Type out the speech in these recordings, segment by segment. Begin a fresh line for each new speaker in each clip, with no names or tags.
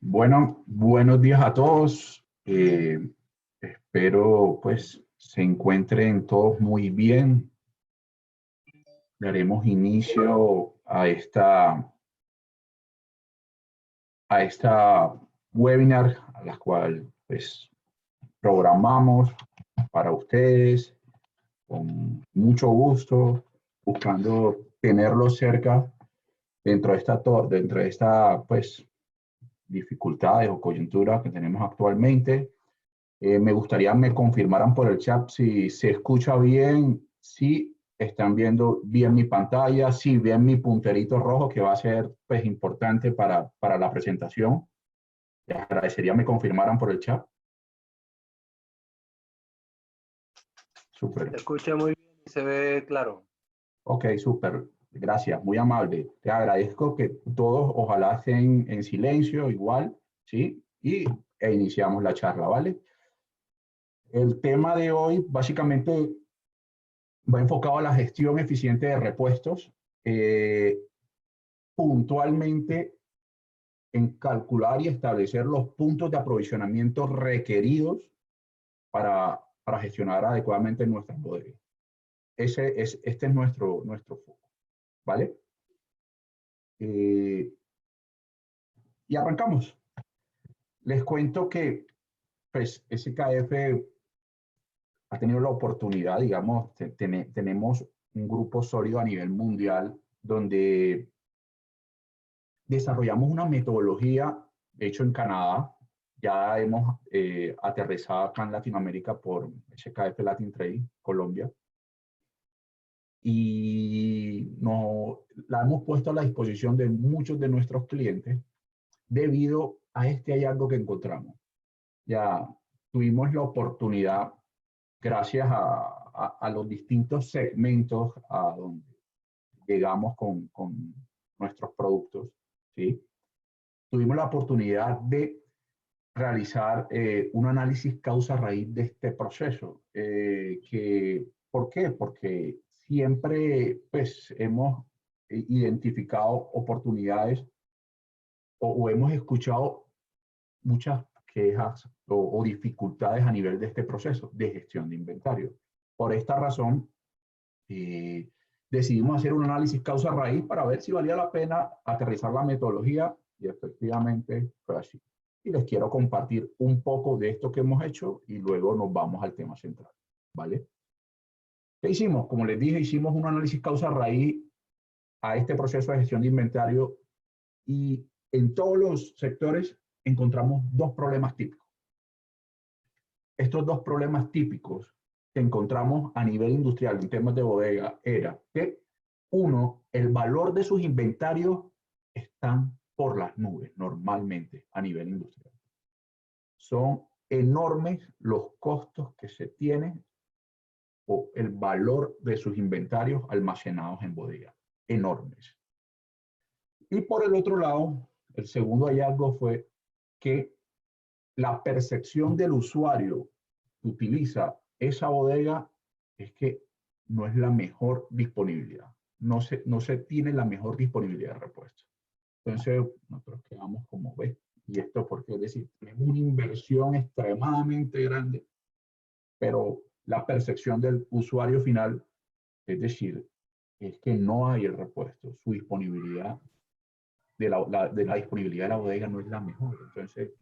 Bueno, buenos días a todos. Espero pues se encuentren todos muy bien. Daremos inicio a esta webinar a la cual pues programamos para ustedes con mucho gusto, buscando tenerlos cerca dentro de esta pues dificultades o coyunturas que tenemos actualmente. Me gustaría me confirmaran por el chat si se escucha bien, si están viendo bien mi pantalla, si ven mi punterito rojo que va a ser pues importante para la presentación. Les agradecería me confirmaran por el chat. Súper.
Se escucha muy bien y se ve claro.
Ok, súper. Gracias, muy amable. Te agradezco que todos ojalá estén en silencio igual, ¿sí? E iniciamos la charla, ¿vale? El tema de hoy básicamente va enfocado a la gestión eficiente de repuestos, eh, puntualmente en calcular y establecer los puntos de aprovisionamiento requeridos para gestionar adecuadamente nuestras bodegas. Este es nuestro foco, ¿vale? Y arrancamos. Les cuento que pues, SKF ha tenido la oportunidad, digamos, tenemos un grupo sólido a nivel mundial donde desarrollamos una metodología, de hecho en Canadá, ya hemos aterrizado acá en Latinoamérica por SKF Latin Trade, Colombia, y la hemos puesto a la disposición de muchos de nuestros clientes debido a este hallazgo que encontramos. Ya tuvimos la oportunidad, gracias a los distintos segmentos a donde llegamos con nuestros productos, ¿sí? Tuvimos la oportunidad de realizar un análisis causa-raíz de este proceso. ¿Por qué? Porque siempre pues, hemos identificado oportunidades o hemos escuchado muchas quejas o dificultades a nivel de este proceso de gestión de inventario. Por esta razón, eh, decidimos hacer un análisis causa-raíz para ver si valía la pena aterrizar la metodología y efectivamente fue así. Y les quiero compartir un poco de esto que hemos hecho y luego nos vamos al tema central, ¿vale? ¿Qué hicimos? Como les dije, hicimos un análisis causa-raíz a este proceso de gestión de inventario y en todos los sectores encontramos dos problemas típicos. Estos dos problemas típicos que encontramos a nivel industrial en temas de bodega era que, uno, el valor de sus inventarios están por las nubes normalmente a nivel industrial. Son enormes los costos que se tienen o el valor de sus inventarios almacenados en bodega. Enormes. Y por el otro lado, el segundo hallazgo fue que la percepción del usuario que utiliza esa bodega es que no es la mejor disponibilidad. No se tiene la mejor disponibilidad de repuesto. Entonces, nosotros quedamos como, ¿ves? Y esto porque, es decir, tenemos una inversión extremadamente grande, pero la percepción del usuario final, es decir, es que no hay el repuesto. Su disponibilidad, de la disponibilidad de la bodega no es la mejor. Entonces,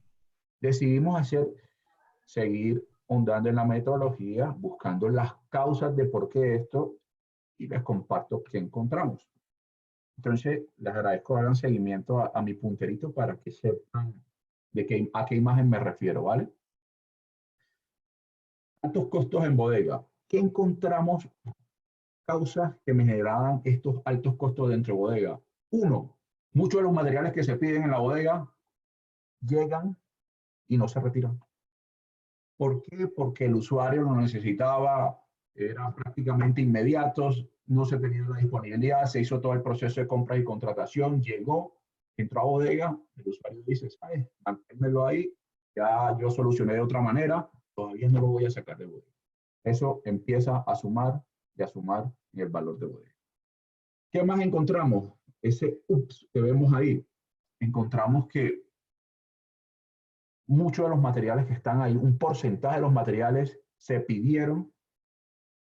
decidimos seguir ahondando en la metodología, buscando las causas de por qué esto, y les comparto qué encontramos. Entonces, les agradezco que hagan seguimiento a mi punterito para que sepan a qué imagen me refiero, ¿vale? Altos costos en bodega. ¿Qué encontramos? Causas que me generaban estos altos costos dentro de bodega. Uno, muchos de los materiales que se piden en la bodega llegan y no se retiran. ¿Por qué? Porque el usuario lo necesitaba, era prácticamente inmediato, no se tenía la disponibilidad, se hizo todo el proceso de compra y contratación, llegó, entró a bodega, el usuario dice, ¿sabes? Manténmelo ahí, ya yo solucioné de otra manera, todavía no lo voy a sacar de bodega. Eso empieza a sumar y a sumar en el valor de bodega. ¿Qué más encontramos? Ese ups que vemos ahí, encontramos que muchos de los materiales que están ahí, un porcentaje de los materiales se pidieron,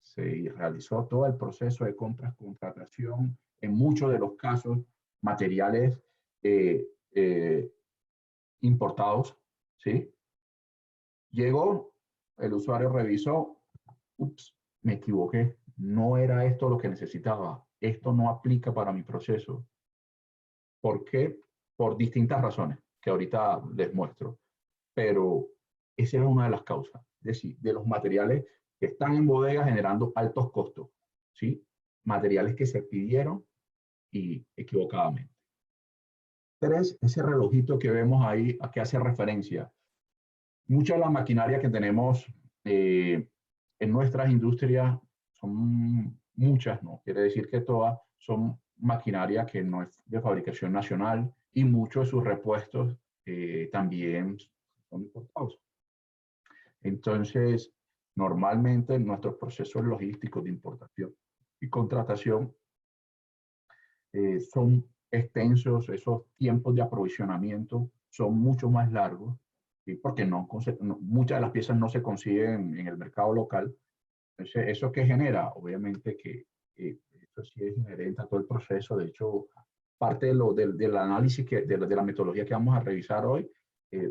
se realizó todo el proceso de compras, contratación, en muchos de los casos, materiales eh, eh, importados, ¿sí? Llegó, el usuario revisó, ups, me equivoqué, no era esto lo que necesitaba, esto no aplica para mi proceso. ¿Por qué? Por distintas razones, que ahorita les muestro, pero esa era una de las causas, es decir, de los materiales que están en bodega generando altos costos, ¿sí? Materiales que se pidieron y equivocadamente. 3, ese relojito que vemos ahí, ¿a qué hace referencia? Mucha de la maquinaria que tenemos en nuestras industrias son muchas, no quiere decir que todas, son maquinaria que no es de fabricación nacional y muchos de sus repuestos también son importados. Entonces, normalmente nuestros procesos logísticos de importación y contratación son extensos, esos tiempos de aprovisionamiento son mucho más largos, ¿sí? Porque muchas de las piezas no se consiguen en el mercado local. Entonces, ¿eso qué genera? Obviamente que eso sí es inherente a todo el proceso. De hecho, parte del análisis de la metodología que vamos a revisar hoy,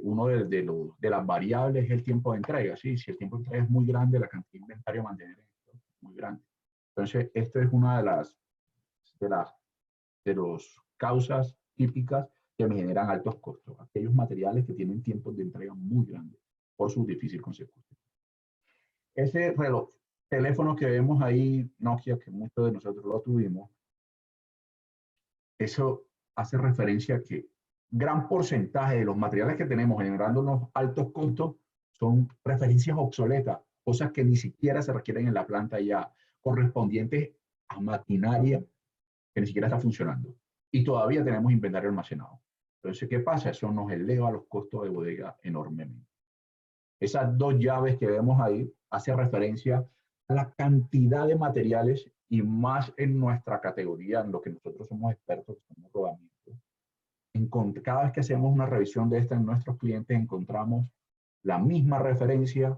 uno de las variables es el tiempo de entrega. ¿Sí? Si el tiempo de entrega es muy grande, la cantidad de inventario a mantener es muy grande. Entonces, esto es una de las causas típicas que me generan altos costos, aquellos materiales que tienen tiempos de entrega muy grandes por su difícil consecución. Ese reloj, teléfono que vemos ahí, Nokia, que muchos de nosotros lo tuvimos, eso hace referencia a que gran porcentaje de los materiales que tenemos generando unos altos costos son referencias obsoletas, cosas que ni siquiera se requieren en la planta ya, correspondientes a maquinaria que ni siquiera está funcionando. Y todavía tenemos inventario almacenado. Entonces, ¿qué pasa? Eso nos eleva los costos de bodega enormemente. Esas dos llaves que vemos ahí hace referencia a la cantidad de materiales y más en nuestra categoría, en lo que nosotros somos expertos, que somos rodamientos. Cada vez que hacemos una revisión de esta en nuestros clientes, encontramos la misma referencia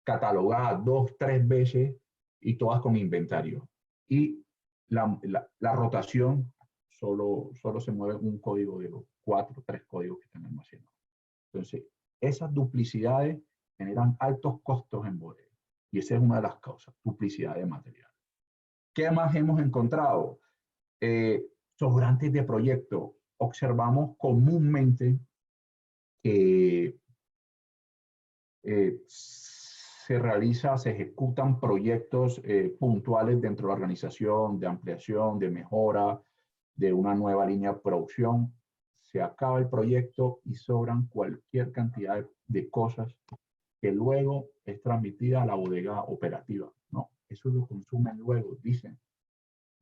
catalogada 2, 3 veces y todas con inventario. Y la rotación solo se mueve un código de los 4, 3 códigos que están almacenados. Entonces, esas duplicidades generan altos costos en bodega. Y esa es una de las causas, duplicidad de material. ¿Qué más hemos encontrado? Sobrantes de proyecto. Observamos comúnmente que se ejecutan proyectos puntuales dentro de la organización, de ampliación, de mejora, de una nueva línea de producción. Se acaba el proyecto y sobran cualquier cantidad de cosas que luego es transmitida a la bodega operativa, ¿no? Eso lo consumen luego, dicen.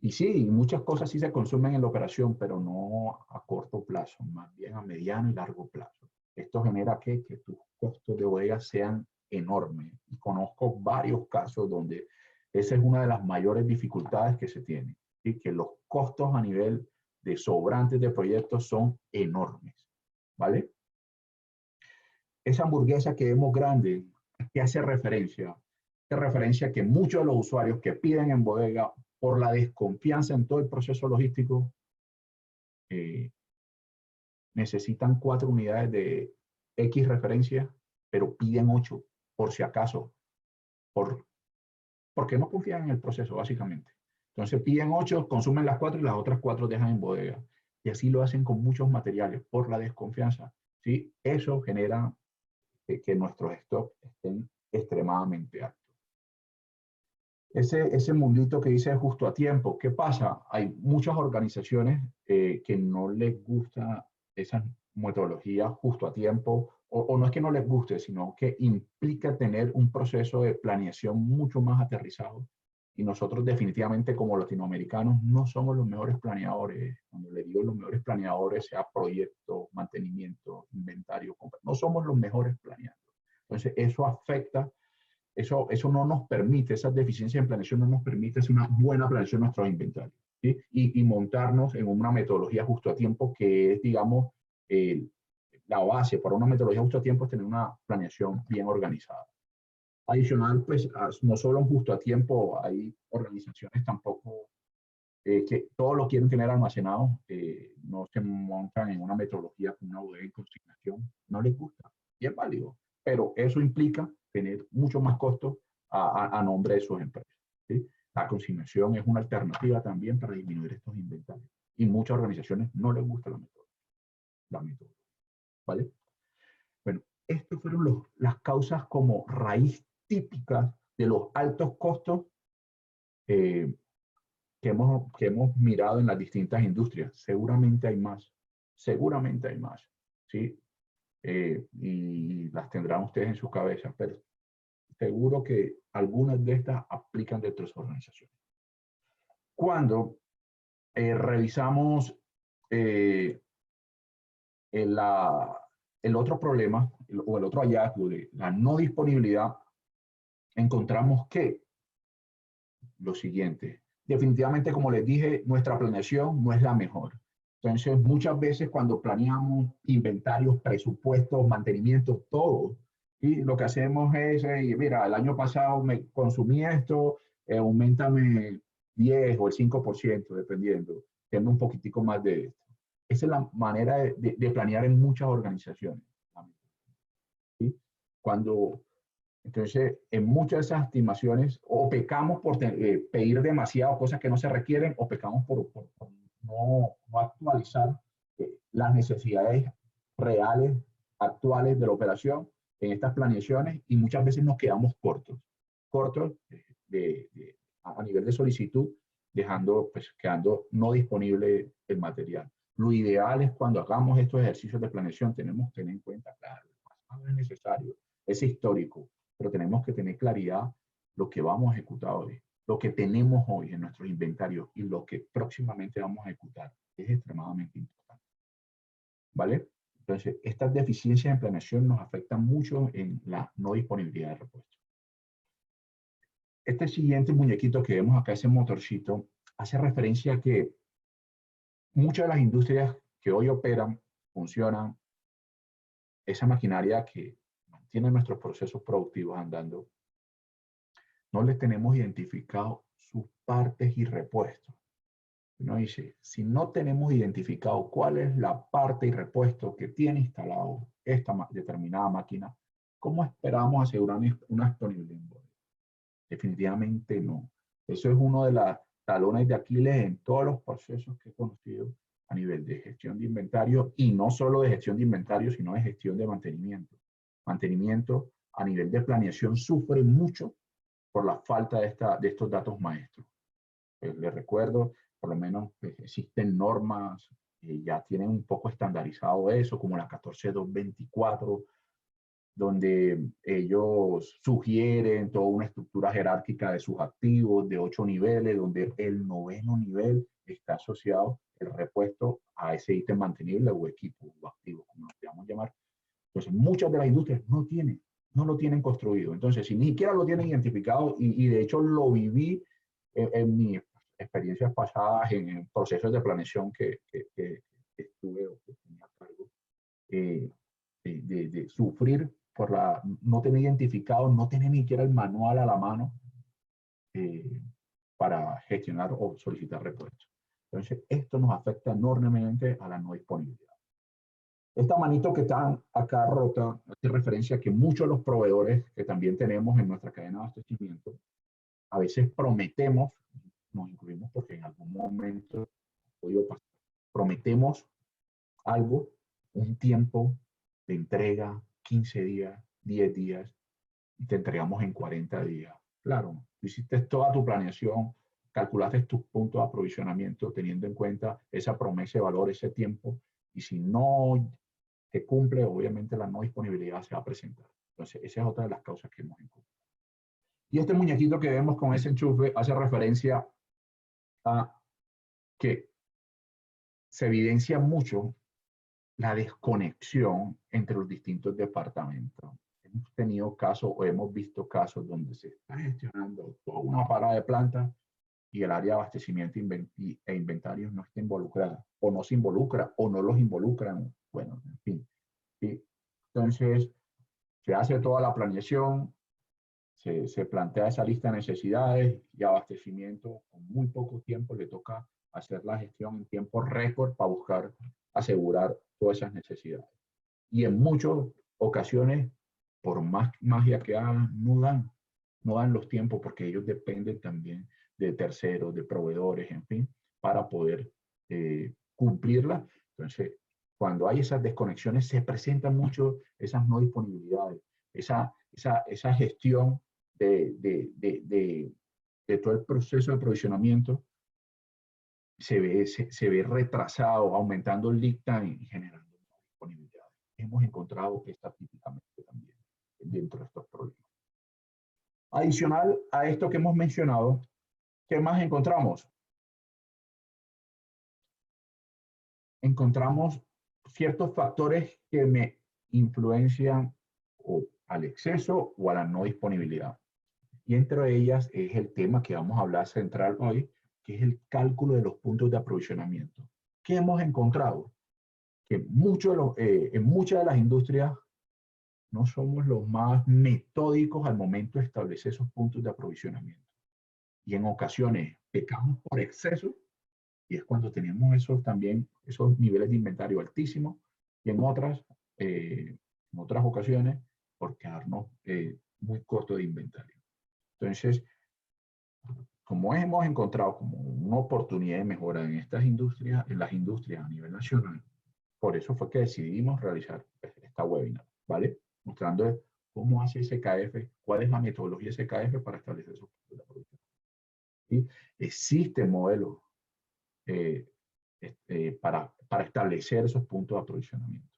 Y sí, muchas cosas sí se consumen en la operación, pero no a corto plazo, más bien a mediano y largo plazo. Esto genera que tus costos de bodega sean enormes. Y conozco varios casos donde esa es una de las mayores dificultades que se tiene, y que los costos a nivel de sobrantes de proyectos son enormes, ¿vale? Esa hamburguesa que vemos grande, ¿qué hace referencia? Hace referencia a que muchos de los usuarios que piden en bodega por la desconfianza en todo el proceso logístico, necesitan 4 unidades de X referencia, pero piden 8 por si acaso, porque no confían en el proceso, básicamente. Entonces piden 8, consumen las 4 y las otras 4 dejan en bodega. Y así lo hacen con muchos materiales por la desconfianza. ¿Sí? Eso genera que nuestros stocks estén extremadamente altos. Ese mundito que dice justo a tiempo, ¿qué pasa? Hay muchas organizaciones que no les gusta esa metodología justo a tiempo, o no es que no les guste, sino que implica tener un proceso de planeación mucho más aterrizado. Y nosotros definitivamente como latinoamericanos no somos los mejores planeadores. Cuando le digo los mejores planeadores, sea proyecto, mantenimiento, inventario, compra, no somos los mejores planeando. Entonces eso afecta. Eso no nos permite, esas deficiencias en planeación no nos permite hacer una buena planeación de nuestros inventarios, ¿sí? Y montarnos en una metodología justo a tiempo que es, digamos, la base para una metodología de justo a tiempo es tener una planeación bien organizada. Adicional, pues no solo en justo a tiempo, hay organizaciones tampoco que todo lo quieren tener almacenado, no se montan en una metodología con una bodega en consignación, no les gusta, y es válido, pero eso implica tener mucho más costos a nombre de sus empresas, ¿sí? La consignación es una alternativa también para disminuir estos inventarios, y muchas organizaciones no les gusta la metodología, ¿vale? Bueno, estas fueron las causas como raíz típicas de los altos costos eh, que hemos mirado en las distintas industrias. Seguramente hay más, ¿sí? Y las tendrán ustedes en sus cabezas, pero seguro que algunas de estas aplican dentro de sus organizaciones. Cuando revisamos eh, el otro problema o el otro hallazgo de la no disponibilidad, encontramos que lo siguiente. Definitivamente, como les dije, nuestra planeación no es la mejor. Entonces, muchas veces cuando planeamos inventarios, presupuestos, mantenimiento, todo, y lo que hacemos es, mira, el año pasado me consumí esto, aumentame 10 o el 5%, dependiendo, tengo un poquitico más de esto. Esa es la manera de planear en muchas organizaciones, ¿sí? Entonces, en muchas de esas estimaciones, o pecamos por pedir demasiado cosas que no se requieren, o pecamos por no actualizar las necesidades reales, actuales de la operación en estas planeaciones, y muchas veces nos quedamos cortos a nivel de solicitud, quedando no disponible el material. Lo ideal es cuando hagamos estos ejercicios de planeación, tenemos que tener en cuenta, claro, el pasado es necesario, es histórico, pero tenemos que tener claridad lo que vamos a ejecutar hoy, lo que tenemos hoy en nuestros inventarios y lo que próximamente vamos a ejecutar. Es extremadamente importante, ¿vale? Entonces, estas deficiencias en planeación nos afectan mucho en la no disponibilidad de repuestos. Este siguiente muñequito que vemos acá, ese motorcito, hace referencia a que muchas de las industrias que hoy operan, funcionan, esa maquinaria que mantiene nuestros procesos productivos andando, no les tenemos identificado sus partes y repuestos. Uno dice, si no tenemos identificado cuál es la parte y repuesto que tiene instalado esta determinada máquina, ¿cómo esperamos asegurar una disponibilidad? Definitivamente no. Eso es uno de los talones de Aquiles en todos los procesos que he conocido a nivel de gestión de inventario, y no solo de gestión de inventario, sino de gestión de mantenimiento. Mantenimiento a nivel de planeación sufre mucho por la falta de estos datos maestros. Les recuerdo, por lo menos existen normas que ya tienen un poco estandarizado eso, como la 14224, donde ellos sugieren toda una estructura jerárquica de sus activos de 8 niveles, donde el 9º nivel está asociado el repuesto a ese ítem mantenible o equipo o activo, como lo queramos llamar. Entonces, muchas de las industrias no lo tienen construido. Entonces, si ni siquiera lo tienen identificado, y de hecho lo viví en mis experiencias pasadas en procesos de planeación que estuve o que tenía a cargo, de sufrir por no tener identificado, no tener ni siquiera el manual a la mano para gestionar o solicitar repuestos. Entonces, esto nos afecta enormemente a la no disponibilidad. Esta manito que está acá rota hace referencia a que muchos de los proveedores que también tenemos en nuestra cadena de abastecimiento, a veces prometemos, nos incluimos porque en algún momento ha podido pasar, prometemos algo, un tiempo de entrega, 15 días, 10 días, y te entregamos en 40 días. Claro, tú hiciste toda tu planeación, calculaste tus puntos de aprovisionamiento teniendo en cuenta esa promesa de valor, ese tiempo, y si no se cumple, obviamente la no disponibilidad se va a presentar. Entonces, esa es otra de las causas que hemos encontrado. Y este muñequito que vemos con ese enchufe hace referencia a que se evidencia mucho la desconexión entre los distintos departamentos. Hemos tenido casos o hemos visto casos donde se está gestionando toda una parada de planta y el área de abastecimiento e inventarios no está involucrada, o no se involucra, o no los involucran. Bueno, en fin. ¿Sí? Entonces, se hace toda la planeación, se plantea esa lista de necesidades y abastecimiento. Con muy poco tiempo le toca hacer la gestión en tiempo récord para buscar asegurar todas esas necesidades. Y en muchas ocasiones, por más magia que hagan, no dan los tiempos porque ellos dependen también de terceros, de proveedores, en fin, para poder cumplirla. Entonces, cuando hay esas desconexiones, se presentan mucho esas no disponibilidades, esa gestión de todo el proceso de aprovisionamiento se ve retrasado, aumentando el lead time y generando disponibilidad. Hemos encontrado esta típicamente también dentro de estos problemas. Adicional a esto que hemos mencionado, ¿qué más encontramos? Encontramos ciertos factores que me influencian o al exceso o a la no disponibilidad. Y entre ellas es el tema que vamos a hablar central hoy, que es el cálculo de los puntos de aprovisionamiento. ¿Qué hemos encontrado? Que en muchas de las industrias no somos los más metódicos al momento de establecer esos puntos de aprovisionamiento. Y en ocasiones pecamos por exceso, y es cuando tenemos esos niveles de inventario altísimos, y en otras ocasiones por quedarnos muy corto de inventario. Entonces, como hemos encontrado como una oportunidad de mejora en estas industrias, en las industrias a nivel nacional, por eso fue que decidimos realizar esta webinar, ¿vale? Mostrando cómo hace SKF, cuál es la metodología SKF para establecer esos puntos de aprovisionamiento. ¿Sí? Existen modelos para establecer esos puntos de aprovisionamiento,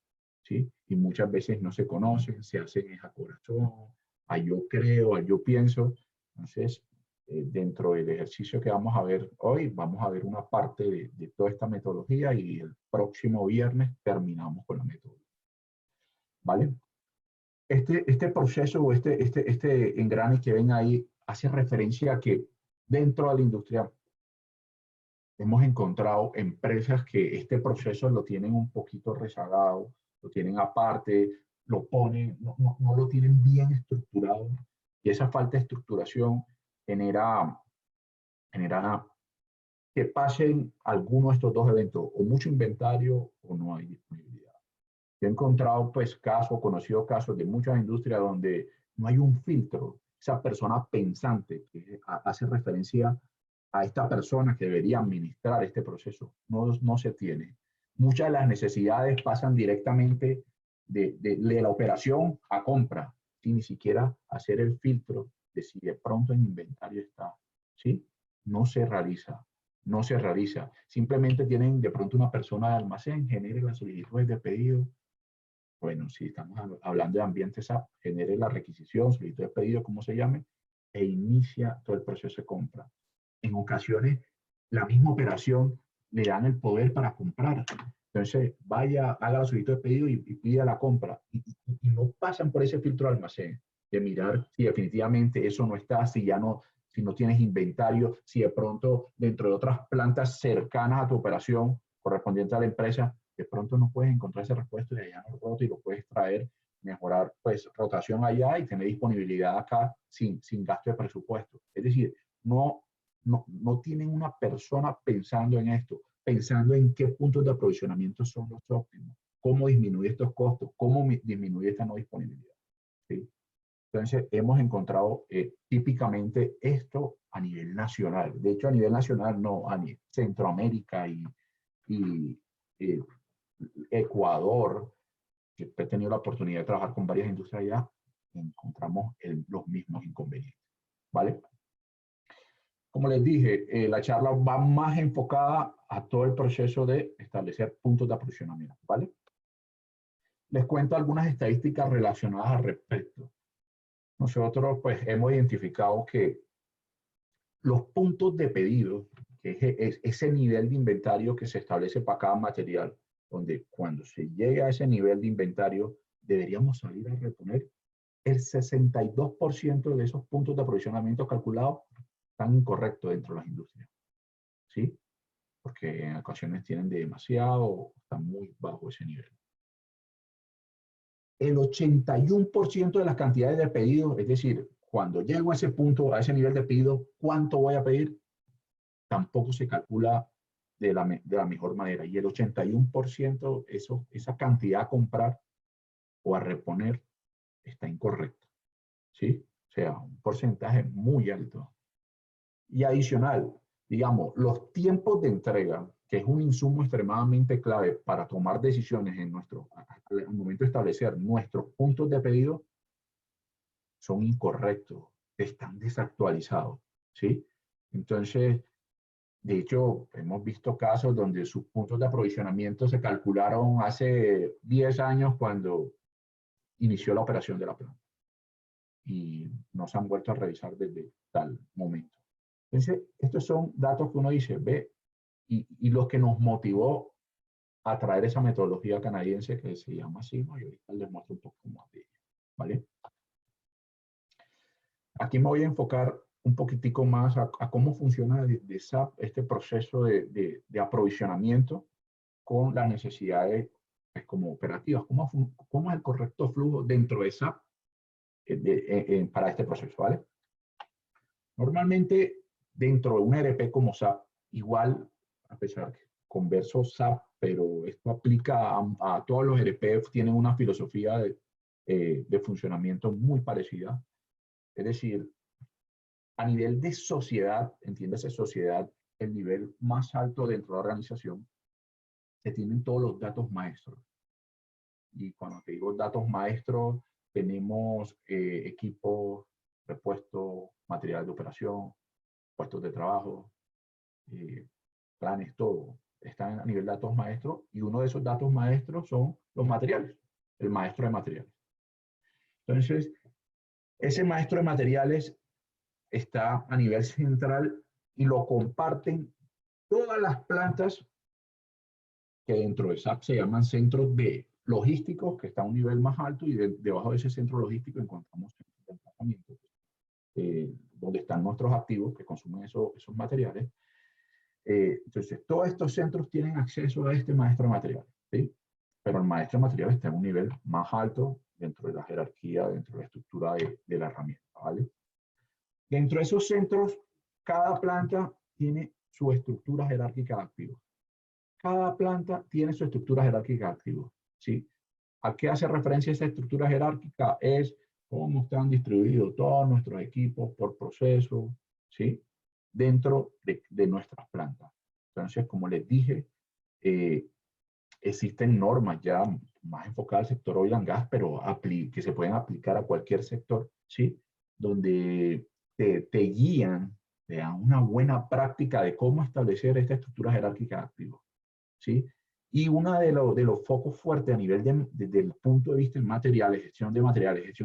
¿sí? Y muchas veces no se conocen, se hacen a corazón, a yo creo, a yo pienso. Entonces, dentro del ejercicio que vamos a ver hoy, vamos a ver una parte de toda esta metodología y el próximo viernes terminamos con la metodología. ¿Vale? Este proceso o este engrane que ven ahí hace referencia a que dentro de la industria hemos encontrado empresas que este proceso lo tienen un poquito rezagado, lo tienen aparte, lo ponen, no lo tienen bien estructurado, y esa falta de estructuración genera que pasen alguno de estos dos eventos, o mucho inventario o no hay disponibilidad. Yo he encontrado pues conocido casos de muchas industrias donde no hay un filtro, esa persona pensante que hace referencia a esta persona que debería administrar este proceso, no se tiene. Muchas de las necesidades pasan directamente de la operación a compra, sin ni siquiera hacer el filtro de si de pronto en inventario está, ¿sí? No se realiza, no se realiza. Simplemente tienen de pronto una persona de almacén, genere las solicitudes de pedido. Bueno, si estamos hablando de ambientes SAP, genere la requisición, solicitud de pedido, como se llame, e inicia todo el proceso de compra. En ocasiones, la misma operación le dan el poder para comprar. Entonces, vaya, haga la solicitud de pedido y pida la compra. Y no pasan por ese filtro de almacén, de mirar si definitivamente eso no está, si no tienes inventario, si de pronto dentro de otras plantas cercanas a tu operación correspondiente a la empresa, de pronto no puedes encontrar ese repuesto y allá no roto y lo puedes traer, mejorar pues rotación allá y tener disponibilidad acá sin gasto de presupuesto. Es decir, no tienen una persona pensando en esto, pensando en qué puntos de aprovisionamiento son los óptimos, cómo disminuir estos costos, cómo disminuir esta no disponibilidad. ¿Sí? Entonces, hemos encontrado típicamente esto a nivel nacional. De hecho, a nivel nacional, no, a nivel Centroamérica y Ecuador, que he tenido la oportunidad de trabajar con varias industrias allá, encontramos los mismos inconvenientes. ¿Vale? Como les dije, la charla va más enfocada a todo el proceso de establecer puntos de aprovisionamiento, ¿vale? Les cuento algunas estadísticas relacionadas al respecto. Nosotros, pues, hemos identificado que los puntos de pedido, que es ese nivel de inventario que se establece para cada material, donde cuando se llegue a ese nivel de inventario, deberíamos salir a reponer el 62% de esos puntos de aprovisionamiento calculados están incorrectos dentro de las industrias, ¿sí? Porque en ocasiones tienen demasiado o están muy bajo ese nivel. el 81% de las cantidades de pedidos, es decir, cuando llego a ese punto, a ese nivel de pedido, ¿cuánto voy a pedir? Tampoco se calcula de la mejor manera. Y el 81%, esa cantidad a comprar o a reponer está incorrecta, ¿sí? O sea, un porcentaje muy alto. Y adicional, digamos, los tiempos de entrega, que es un insumo extremadamente clave para tomar decisiones al momento de establecer nuestros puntos de pedido, son incorrectos, están desactualizados, ¿sí? Entonces, de hecho, hemos visto casos donde sus puntos de aprovisionamiento se calcularon hace 10 años cuando inició la operación de la planta y no se han vuelto a revisar desde tal momento. Entonces, estos son datos que uno dice, ve, y lo que nos motivó a traer esa metodología canadiense que se llama Sigma, y ahorita les muestro un poco más de ella, ¿vale? Aquí me voy a enfocar un poquitico más a cómo funciona de SAP este proceso de aprovisionamiento con las necesidades pues, como operativas. ¿Cómo es el correcto flujo dentro de SAP para este proceso? ¿Vale? Normalmente, dentro de un ERP como SAP, igual, a pesar que converso SAP, pero esto aplica a todos los ERP, tienen una filosofía de funcionamiento muy parecida. Es decir, a nivel de sociedad, entiéndase sociedad, el nivel más alto dentro de la organización, se tienen todos los datos maestros. Y cuando te digo datos maestros, tenemos equipos, repuestos, material de operación, puestos de trabajo, planes, todo. Están a nivel de datos maestros y uno de esos datos maestros son los materiales, el maestro de materiales. Entonces, ese maestro de materiales está a nivel central y lo comparten todas las plantas que dentro de SAP se llaman centros de logísticos, que está a un nivel más alto, y debajo de ese centro logístico encontramos centros de almacenamiento, donde están nuestros activos que consumen esos materiales. Entonces, todos estos centros tienen acceso a este maestro de materiales, ¿sí? Pero el maestro de materiales está en un nivel más alto dentro de la jerarquía, dentro de la estructura de la herramienta, ¿vale? Dentro de esos centros, cada planta tiene su estructura jerárquica de activos. Cada planta tiene su estructura jerárquica de activos, ¿sí? ¿A qué hace referencia esa estructura jerárquica? Es cómo están distribuidos todos nuestros equipos por proceso, ¿sí? Dentro de nuestras plantas. Entonces, como les dije, existen normas ya más enfocadas al sector oil and gas, pero que se pueden aplicar a cualquier sector, ¿sí? Donde te guían, te dan una buena práctica de cómo establecer esta estructura jerárquica de activos, ¿sí? Y uno de los focos fuertes a nivel desde el punto de vista de materiales, gestión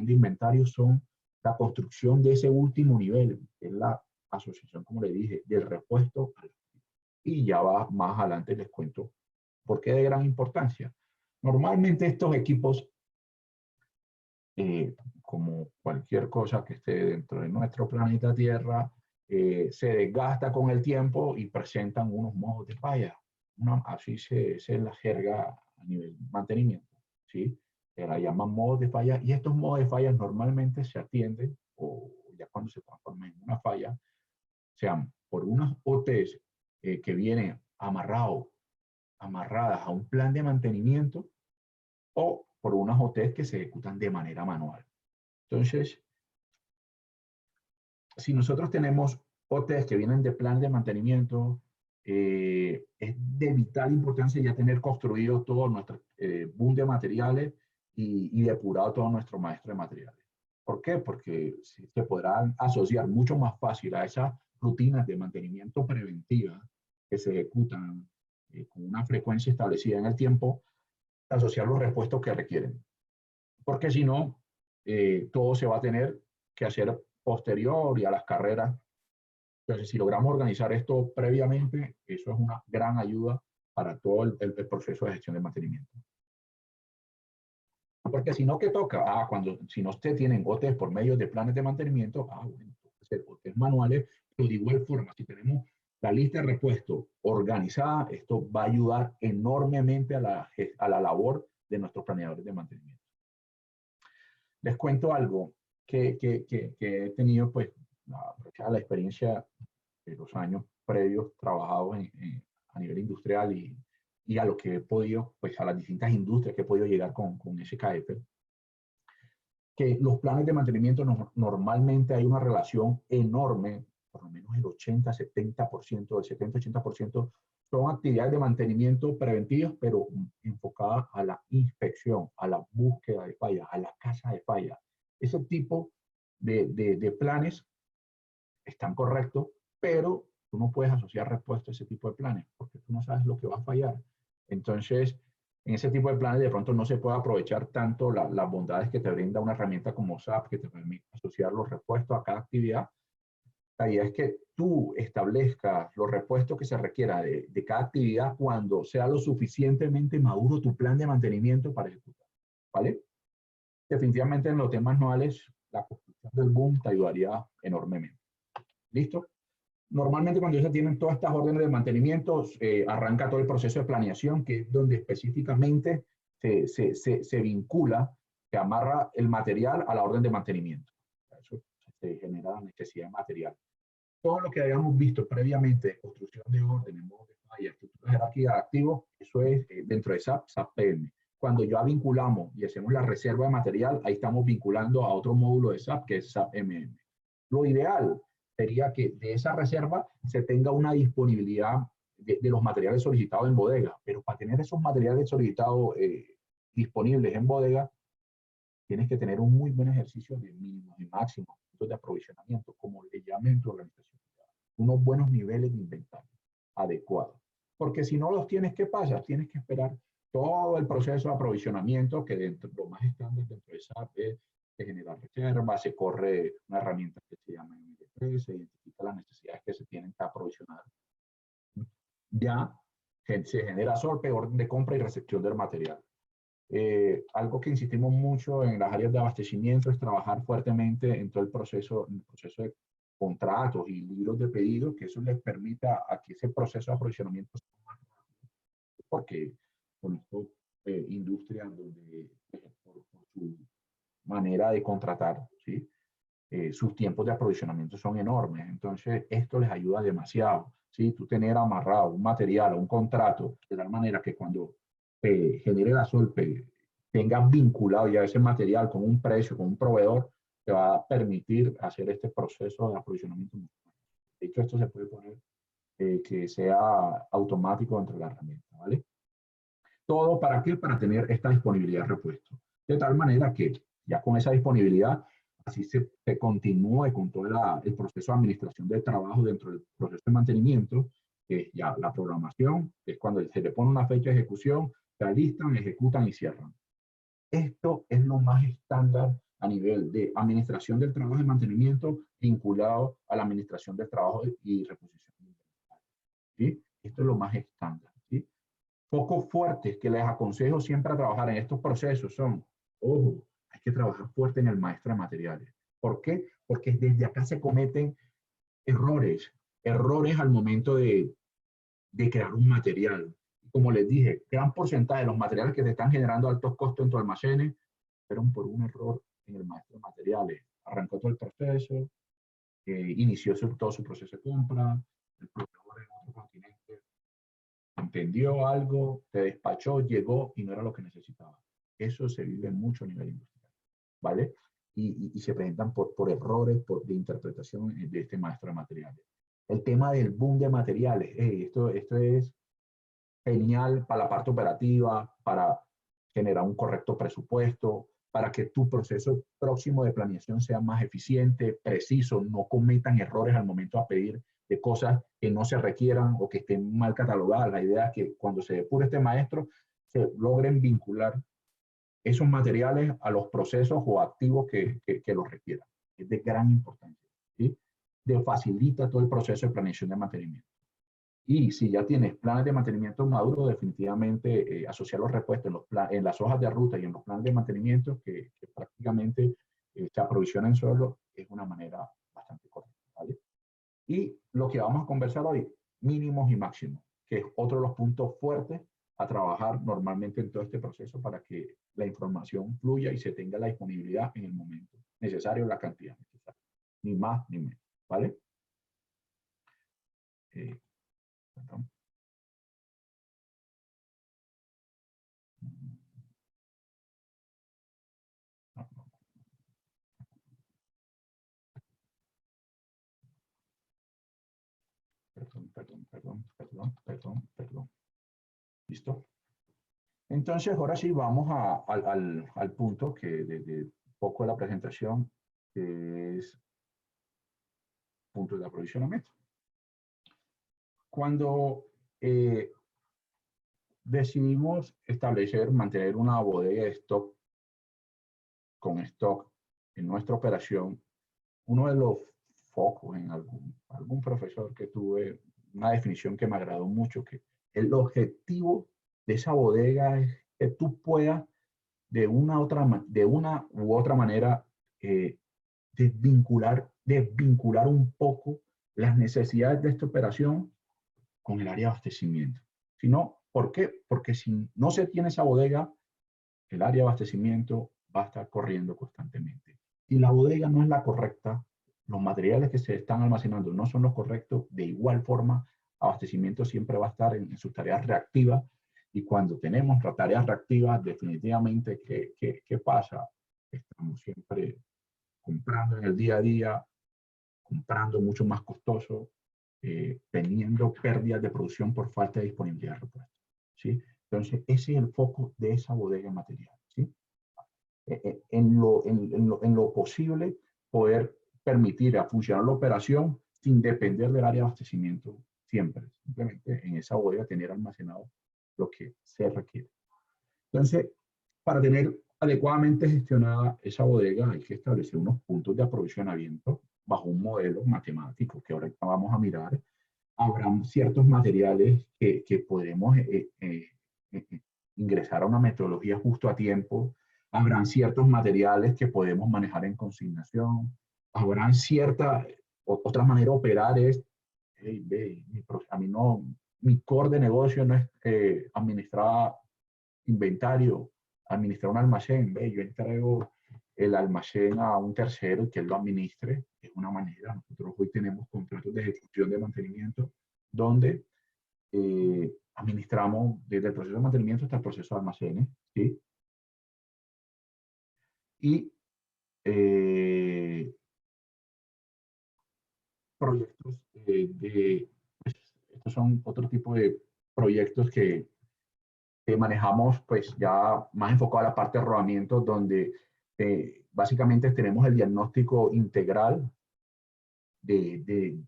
de inventarios, son la construcción de ese último nivel, que es la asociación, como le dije, del repuesto. Y ya va más adelante les cuento por qué de gran importancia. Normalmente estos equipos, como cualquier cosa que esté dentro de nuestro planeta Tierra, se desgasta con el tiempo y presentan unos modos de falla. Así es la jerga a nivel mantenimiento, ¿sí? Se la llaman modos de falla y estos modos de falla normalmente se atienden o ya cuando se transforman en una falla, sean por unas OTs que vienen amarradas a un plan de mantenimiento o por unas OTs que se ejecutan de manera manual. Entonces, si nosotros tenemos OTs que vienen de plan de mantenimiento, es de vital importancia ya tener construido todo nuestro boom de materiales y depurado todo nuestro maestro de materiales. ¿Por qué? Porque se podrán asociar mucho más fácil a esas rutinas de mantenimiento preventiva que se ejecutan con una frecuencia establecida en el tiempo, asociar los repuestos que requieren. Porque si no, todo se va a tener que hacer posterior y a las carreras. Entonces, si logramos organizar esto previamente, eso es una gran ayuda para todo el proceso de gestión de mantenimiento. Porque si no, ¿qué toca? Si no se tienen OTs por medio de planes de mantenimiento, bueno, hacer OTs manuales, pero de igual forma, si tenemos la lista de repuestos organizada, esto va a ayudar enormemente a la labor de nuestros planeadores de mantenimiento. Les cuento algo que he tenido, pues, la experiencia de los años previos trabajados a nivel industrial y a lo que he podido, pues, a las distintas industrias que he podido llegar con SKF, que los planes de mantenimiento normalmente hay una relación enorme, por lo menos el 80-70%, el 70-80% son actividades de mantenimiento preventivas, pero enfocadas a la inspección, a la búsqueda de fallas, a la casa de fallas. Ese tipo de planes están correctos, pero tú no puedes asociar repuesto a ese tipo de planes, porque tú no sabes lo que va a fallar. Entonces, en ese tipo de planes de pronto no se puede aprovechar tanto las bondades que te brinda una herramienta como SAP, que te permite asociar los repuestos a cada actividad. La idea es que tú establezcas los repuestos que se requiera de cada actividad cuando sea lo suficientemente maduro tu plan de mantenimiento para ejecutar, ¿vale? Definitivamente en los temas anuales, la construcción del boom te ayudaría enormemente. ¿Listo? Normalmente cuando ya se tienen todas estas órdenes de mantenimiento, arranca todo el proceso de planeación, que es donde específicamente se vincula, se amarra el material a la orden de mantenimiento. Eso se genera la necesidad de material. Todo lo que habíamos visto previamente, construcción de órdenes, modos de falla, estructuras jerárquicas de activos, eso es dentro de SAP, SAP PM. Cuando ya vinculamos y hacemos la reserva de material, ahí estamos vinculando a otro módulo de SAP, que es SAP MM. Lo ideal sería que de esa reserva se tenga una disponibilidad de los materiales solicitados en bodega, pero para tener esos materiales solicitados disponibles en bodega, tienes que tener un muy buen ejercicio de mínimos y máximos de aprovisionamiento, como le llamen en tu organización. Unos buenos niveles de inventario adecuados. Porque si no los tienes, ¿qué pasa? Tienes que esperar todo el proceso de aprovisionamiento, que dentro, lo más estándar dentro de SAP es de generar reservas, se corre una herramienta que se llama MDP, se identifica las necesidades que se tienen que aprovisionar. Ya se genera SORPE, orden de compra y recepción del material. Algo que insistimos mucho en las áreas de abastecimiento es trabajar fuertemente en todo el proceso de contratos y libros de pedido, que eso les permita a que ese proceso de aprovisionamiento sea más rápido, porque conozco industrias donde por su manera de contratar, ¿sí? Sus tiempos de aprovisionamiento son enormes. Entonces, esto les ayuda demasiado. ¿Sí? Tú tener amarrado un material o un contrato de tal manera que cuando genere la SOLPE tengas vinculado ya ese material con un precio, con un proveedor, te va a permitir hacer este proceso de aprovisionamiento. De hecho, esto se puede poner que sea automático dentro de la herramienta, ¿vale? ¿Todo para qué? Para tener esta disponibilidad de repuesto. De tal manera que ya con esa disponibilidad, así se continúe con todo el proceso de administración del trabajo dentro del proceso de mantenimiento, que es ya la programación, que es cuando se le pone una fecha de ejecución, se alistan, ejecutan y cierran. Esto es lo más estándar a nivel de administración del trabajo y mantenimiento vinculado a la administración del trabajo y reposición. ¿Sí? Esto es lo más estándar. ¿Sí? Focos fuertes que les aconsejo siempre a trabajar en estos procesos son, ojo, hay que trabajar fuerte en el maestro de materiales. ¿Por qué? Porque desde acá se cometen errores al momento de crear un material. Como les dije, gran porcentaje de los materiales que te están generando altos costos en tu almacenes fueron por un error en el maestro de materiales. Arrancó todo el proceso, inició todo su proceso de compra, el proveedor en otro continente entendió algo, te despachó, llegó y no era lo que necesitaba. Eso se vive mucho a nivel industrial, ¿vale? Y se presentan por errores de interpretación de este maestro de materiales. El tema del boom de materiales, esto es genial para la parte operativa, para generar un correcto presupuesto, para que tu proceso próximo de planeación sea más eficiente, preciso, no cometan errores al momento de pedir de cosas que no se requieran o que estén mal catalogadas. La idea es que cuando se depure este maestro, se logren vincular esos materiales a los procesos o activos que los requieran. Es de gran importancia, ¿sí? De facilita todo el proceso de planeación de mantenimiento. Y si ya tienes planes de mantenimiento maduros, definitivamente asociar los repuestos en las hojas de ruta y en los planes de mantenimiento que prácticamente se aprovisionan solo es una manera bastante correcta, ¿vale? Y lo que vamos a conversar hoy, mínimos y máximos, que es otro de los puntos fuertes a trabajar normalmente en todo este proceso para que la información fluya y se tenga la disponibilidad en el momento necesario, la cantidad necesaria, ni más ni menos, ¿vale? Perdón. No, no. Perdón. ¿Listo? Entonces, ahora sí vamos al punto que de un poco de la presentación, que es puntos de aprovisionamiento. Cuando decidimos establecer, mantener una bodega de stock con stock en nuestra operación, uno de los focos en algún profesor que tuve, una definición que me agradó mucho, que el objetivo de esa bodega es que tú puedas de una u otra manera desvincular un poco las necesidades de esta operación con el área de abastecimiento. Si no, ¿por qué? Porque si no se tiene esa bodega, el área de abastecimiento va a estar corriendo constantemente. Si la bodega no es la correcta, los materiales que se están almacenando no son los correctos, de igual forma, abastecimiento siempre va a estar en sus tareas reactivas. Y cuando tenemos las tareas reactivas, definitivamente, ¿qué pasa? Estamos siempre comprando en el día a día, comprando mucho más costoso, teniendo pérdidas de producción por falta de disponibilidad de repuestos, ¿sí? Entonces, ese es el foco de esa bodega material, ¿sí? En lo posible, poder permitir a funcionar la operación sin depender del área de abastecimiento siempre. Simplemente en esa bodega tener almacenado lo que se requiere. Entonces, para tener adecuadamente gestionada esa bodega, hay que establecer unos puntos de aprovisionamiento bajo un modelo matemático que ahora vamos a mirar. Habrán ciertos materiales que podemos ingresar a una metodología justo a tiempo. Habrán ciertos materiales que podemos manejar en consignación. Habrán otra manera de operar es, hey, ve, a mí no, mi core de negocio no es administrar inventario, administrar un almacén. Ve, yo entrego el almacén a un tercero y que él lo administre. Es una manera. Nosotros hoy tenemos contratos de ejecución de mantenimiento donde administramos desde el proceso de mantenimiento hasta el proceso de almacenes, ¿sí? Y proyectos pues, estos son otro tipo de proyectos que manejamos pues ya más enfocado a la parte de rodamiento, donde básicamente tenemos el diagnóstico integral de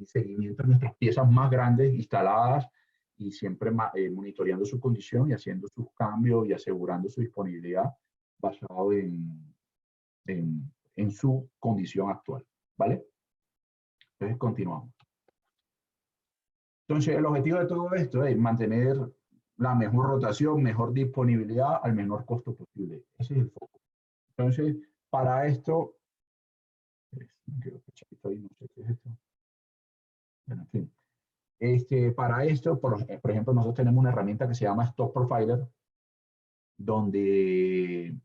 seguimiento de nuestras piezas más grandes instaladas y siempre monitoreando su condición y haciendo sus cambios y asegurando su disponibilidad basado en su condición actual, ¿vale? Entonces continuamos. Entonces el objetivo de todo esto es mantener la mejor rotación, mejor disponibilidad al menor costo posible. Ese es el foco. Entonces, para esto, no quiero ahí, no sé qué es esto. Bueno, en fin. Para esto, por ejemplo, nosotros tenemos una herramienta que se llama Stock Profiler, donde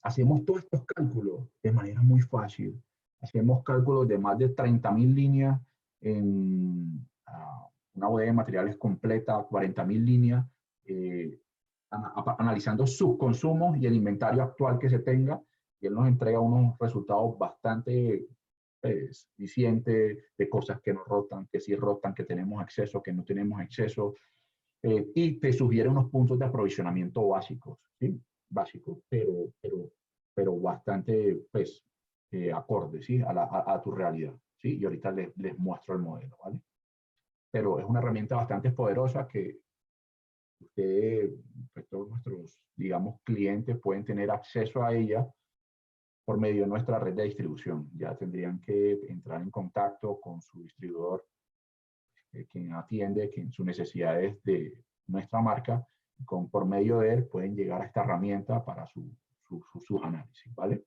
hacemos todos estos cálculos de manera muy fácil. Hacemos cálculos de más de 30.000 líneas en una bodega de materiales completa, 40.000 líneas, analizando sus consumos y el inventario actual que se tenga, y él nos entrega unos resultados bastante dicientes de cosas que nos rotan, que sí rotan, que tenemos acceso, que no tenemos acceso, y te sugiere unos puntos de aprovisionamiento básicos, ¿sí? Básicos, pero bastante, pues, acorde, ¿sí? A tu realidad, ¿sí? Y ahorita les muestro el modelo, ¿vale? Pero es una herramienta bastante poderosa que ustedes, pues, todos nuestros, digamos, clientes pueden tener acceso a ella por medio de nuestra red de distribución. Ya tendrían que entrar en contacto con su distribuidor, quien atiende sus necesidades de nuestra marca, por medio de él pueden llegar a esta herramienta para sus análisis, ¿vale?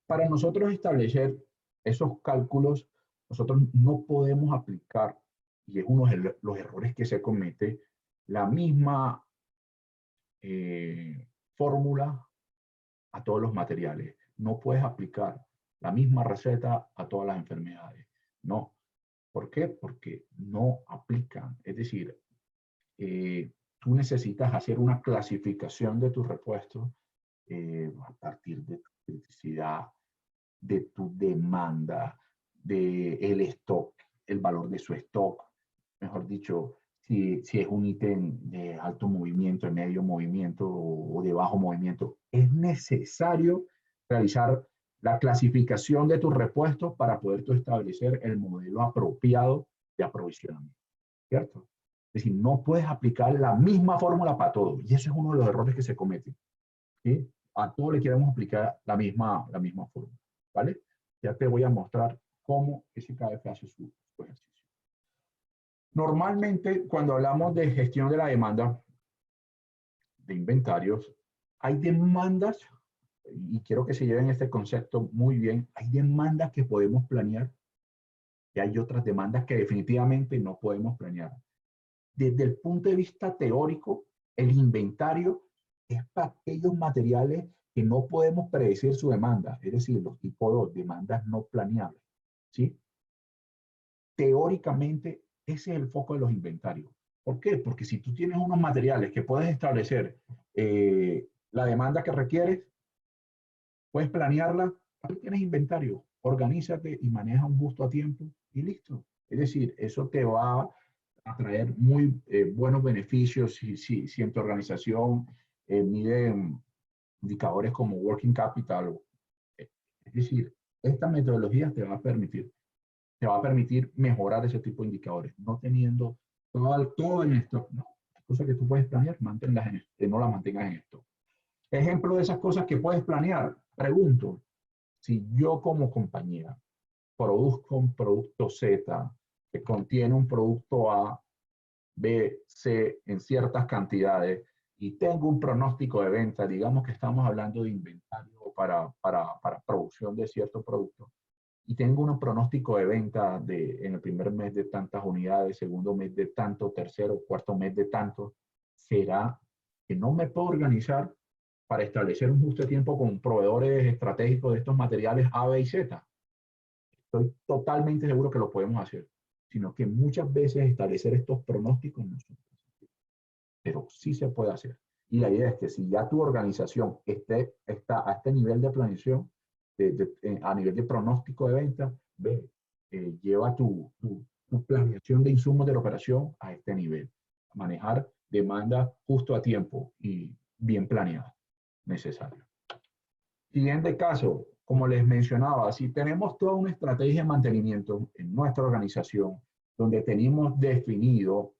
Para nosotros establecer esos cálculos, nosotros no podemos aplicar y es uno de los errores que se comete, la misma fórmula a todos los materiales. No puedes aplicar la misma receta a todas las enfermedades. No. ¿Por qué? Porque no aplican. Es decir, tú necesitas hacer una clasificación de tus repuestos a partir de tu criticidad, de tu demanda, del stock, el valor de su stock. Mejor dicho, si es un ítem de alto movimiento, de medio movimiento o de bajo movimiento, es necesario realizar la clasificación de tus repuestos para poder tú establecer el modelo apropiado de aprovisionamiento, ¿cierto? Es decir, no puedes aplicar la misma fórmula para todo, y eso es uno de los errores que se cometen, ¿sí? A todo le queremos aplicar la misma fórmula, ¿vale? Ya te voy a mostrar cómo SKF hace su ejercicio. Normalmente, cuando hablamos de gestión de la demanda de inventarios, hay demandas, y quiero que se lleven este concepto muy bien, hay demandas que podemos planear y hay otras demandas que definitivamente no podemos planear. Desde el punto de vista teórico, el inventario es para aquellos materiales que no podemos predecir su demanda, es decir, los tipos 2, demandas no planeables, ¿sí? Teóricamente, ese es el foco de los inventarios. ¿Por qué? Porque si tú tienes unos materiales que puedes establecer la demanda que requieres, puedes planearla, ahí tienes inventario, organízate y maneja un justo a tiempo y listo. Es decir, eso te va a traer muy buenos beneficios si en tu organización miden indicadores como working capital. Es decir, esta metodología te va a permitir mejorar ese tipo de indicadores, no teniendo todo en stock, no. Cosas que tú puedes planear, manténlas no las mantengas en stock. Ejemplo de esas cosas que puedes planear, pregunto, si yo como compañía produzco un producto Z que contiene un producto A, B, C en ciertas cantidades y tengo un pronóstico de venta, digamos que estamos hablando de inventario para producción de cierto producto, y tengo un pronóstico de venta en el primer mes de tantas unidades, segundo mes de tanto, tercero, cuarto mes de tanto, ¿será que no me puedo organizar para establecer un justo tiempo con proveedores estratégicos de estos materiales A, B y Z? Estoy totalmente seguro que lo podemos hacer, sino que muchas veces establecer estos pronósticos no son posibles, pero sí se puede hacer. Y la idea es que si ya tu organización está a este nivel de planeación, a nivel de pronóstico de venta, lleva tu planeación de insumos de la operación a este nivel. Manejar demanda justo a tiempo y bien planeada, necesario. Siguiente caso, como les mencionaba, si tenemos toda una estrategia de mantenimiento en nuestra organización, donde tenemos definido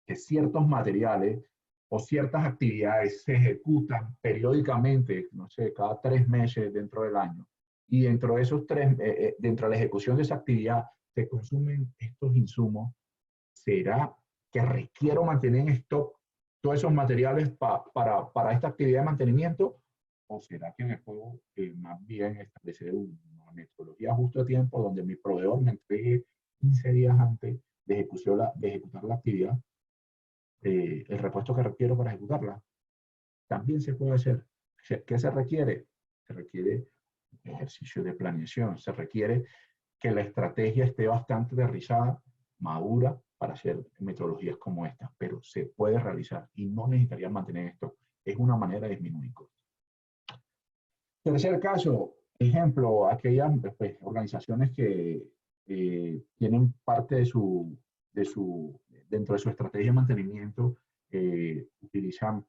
que ciertos materiales o ciertas actividades se ejecutan periódicamente, no sé, cada 3 meses dentro del año, y dentro de esos dentro de la ejecución de esa actividad se consumen estos insumos, ¿será que requiero mantener en stock todos esos materiales para esta actividad de mantenimiento? ¿O será que me puedo más bien establecer una metodología justo a tiempo donde mi proveedor me entregue 15 días antes de ejecutar la actividad el repuesto que requiero para ejecutarla? También se puede hacer. ¿Qué se requiere? Se requiere ejercicio de planeación, se requiere que la estrategia esté bastante aterrizada, madura, para hacer metodologías como esta, pero se puede realizar y no necesitaría mantener esto. Es una manera de disminuir costos. Tercer caso, ejemplo, aquellas organizaciones que tienen parte dentro de su estrategia de mantenimiento, utilizan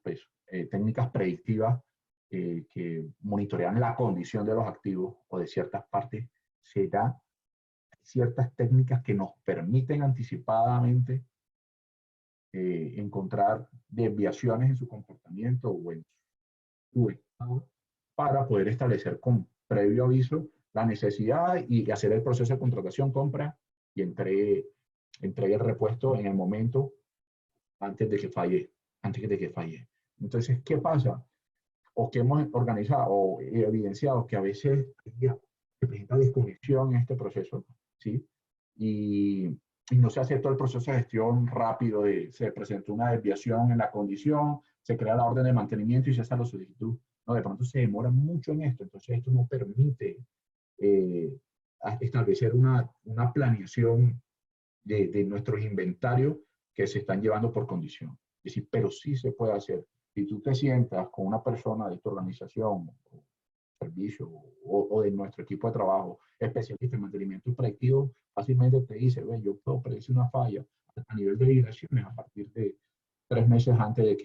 técnicas predictivas que monitorean la condición de los activos o de ciertas partes. Se da ciertas técnicas que nos permiten anticipadamente encontrar desviaciones en su comportamiento o en su estado para poder establecer con previo aviso la necesidad y hacer el proceso de contratación, compra y entregue el repuesto en el momento antes de que falle. Entonces, ¿qué pasa? O que hemos organizado o evidenciado que a veces se presenta desconexión en este proceso, ¿sí? Y y no se hace todo el proceso de gestión rápido, se presentó una desviación en la condición, se crea la orden de mantenimiento y se hace la solicitud. No, de pronto se demora mucho en esto, entonces esto no permite establecer una planeación de nuestros inventarios que se están llevando por condición. Es decir, pero sí se puede hacer. Si tú te sientas con una persona de tu organización, o servicio, o de nuestro equipo de trabajo, especialista en mantenimiento predictivo, fácilmente te dice, ve, yo puedo predecir una falla a nivel de vibraciones a partir de 3 meses antes de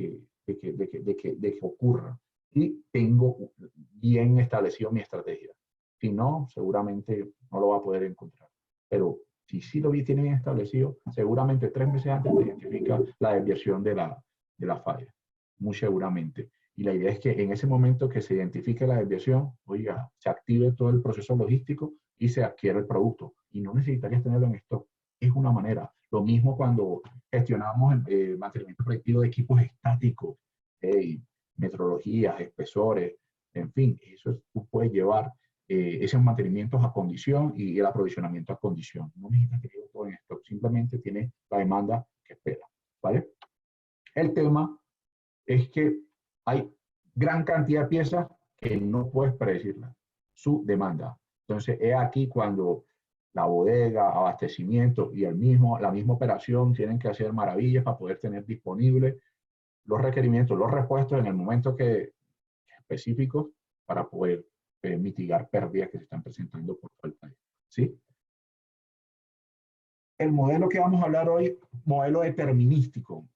que ocurra. Y tengo bien establecido mi estrategia. Si no, seguramente no lo va a poder encontrar. Pero si sí lo tiene bien establecido, seguramente 3 meses antes te identifica la desviación de la falla. Muy seguramente. Y la idea es que en ese momento que se identifique la desviación, oiga, se active todo el proceso logístico y se adquiere el producto. Y no necesitarías tenerlo en stock. Es una manera. Lo mismo cuando gestionamos mantenimiento predictivo de equipos estáticos, metrologías, espesores, en fin, eso tú puedes llevar esos mantenimientos a condición y el aprovisionamiento a condición. No necesitas tenerlo todo en stock, simplemente tienes la demanda que espera, ¿vale? El tema es que hay gran cantidad de piezas que no puedes predecirla, su demanda. Entonces, es aquí cuando la bodega, abastecimiento y la misma operación tienen que hacer maravillas para poder tener disponibles los requerimientos, los repuestos en el momento específicos para poder mitigar pérdidas que se están presentando por falta de, ¿sí? El modelo que vamos a hablar hoy, modelo determinístico.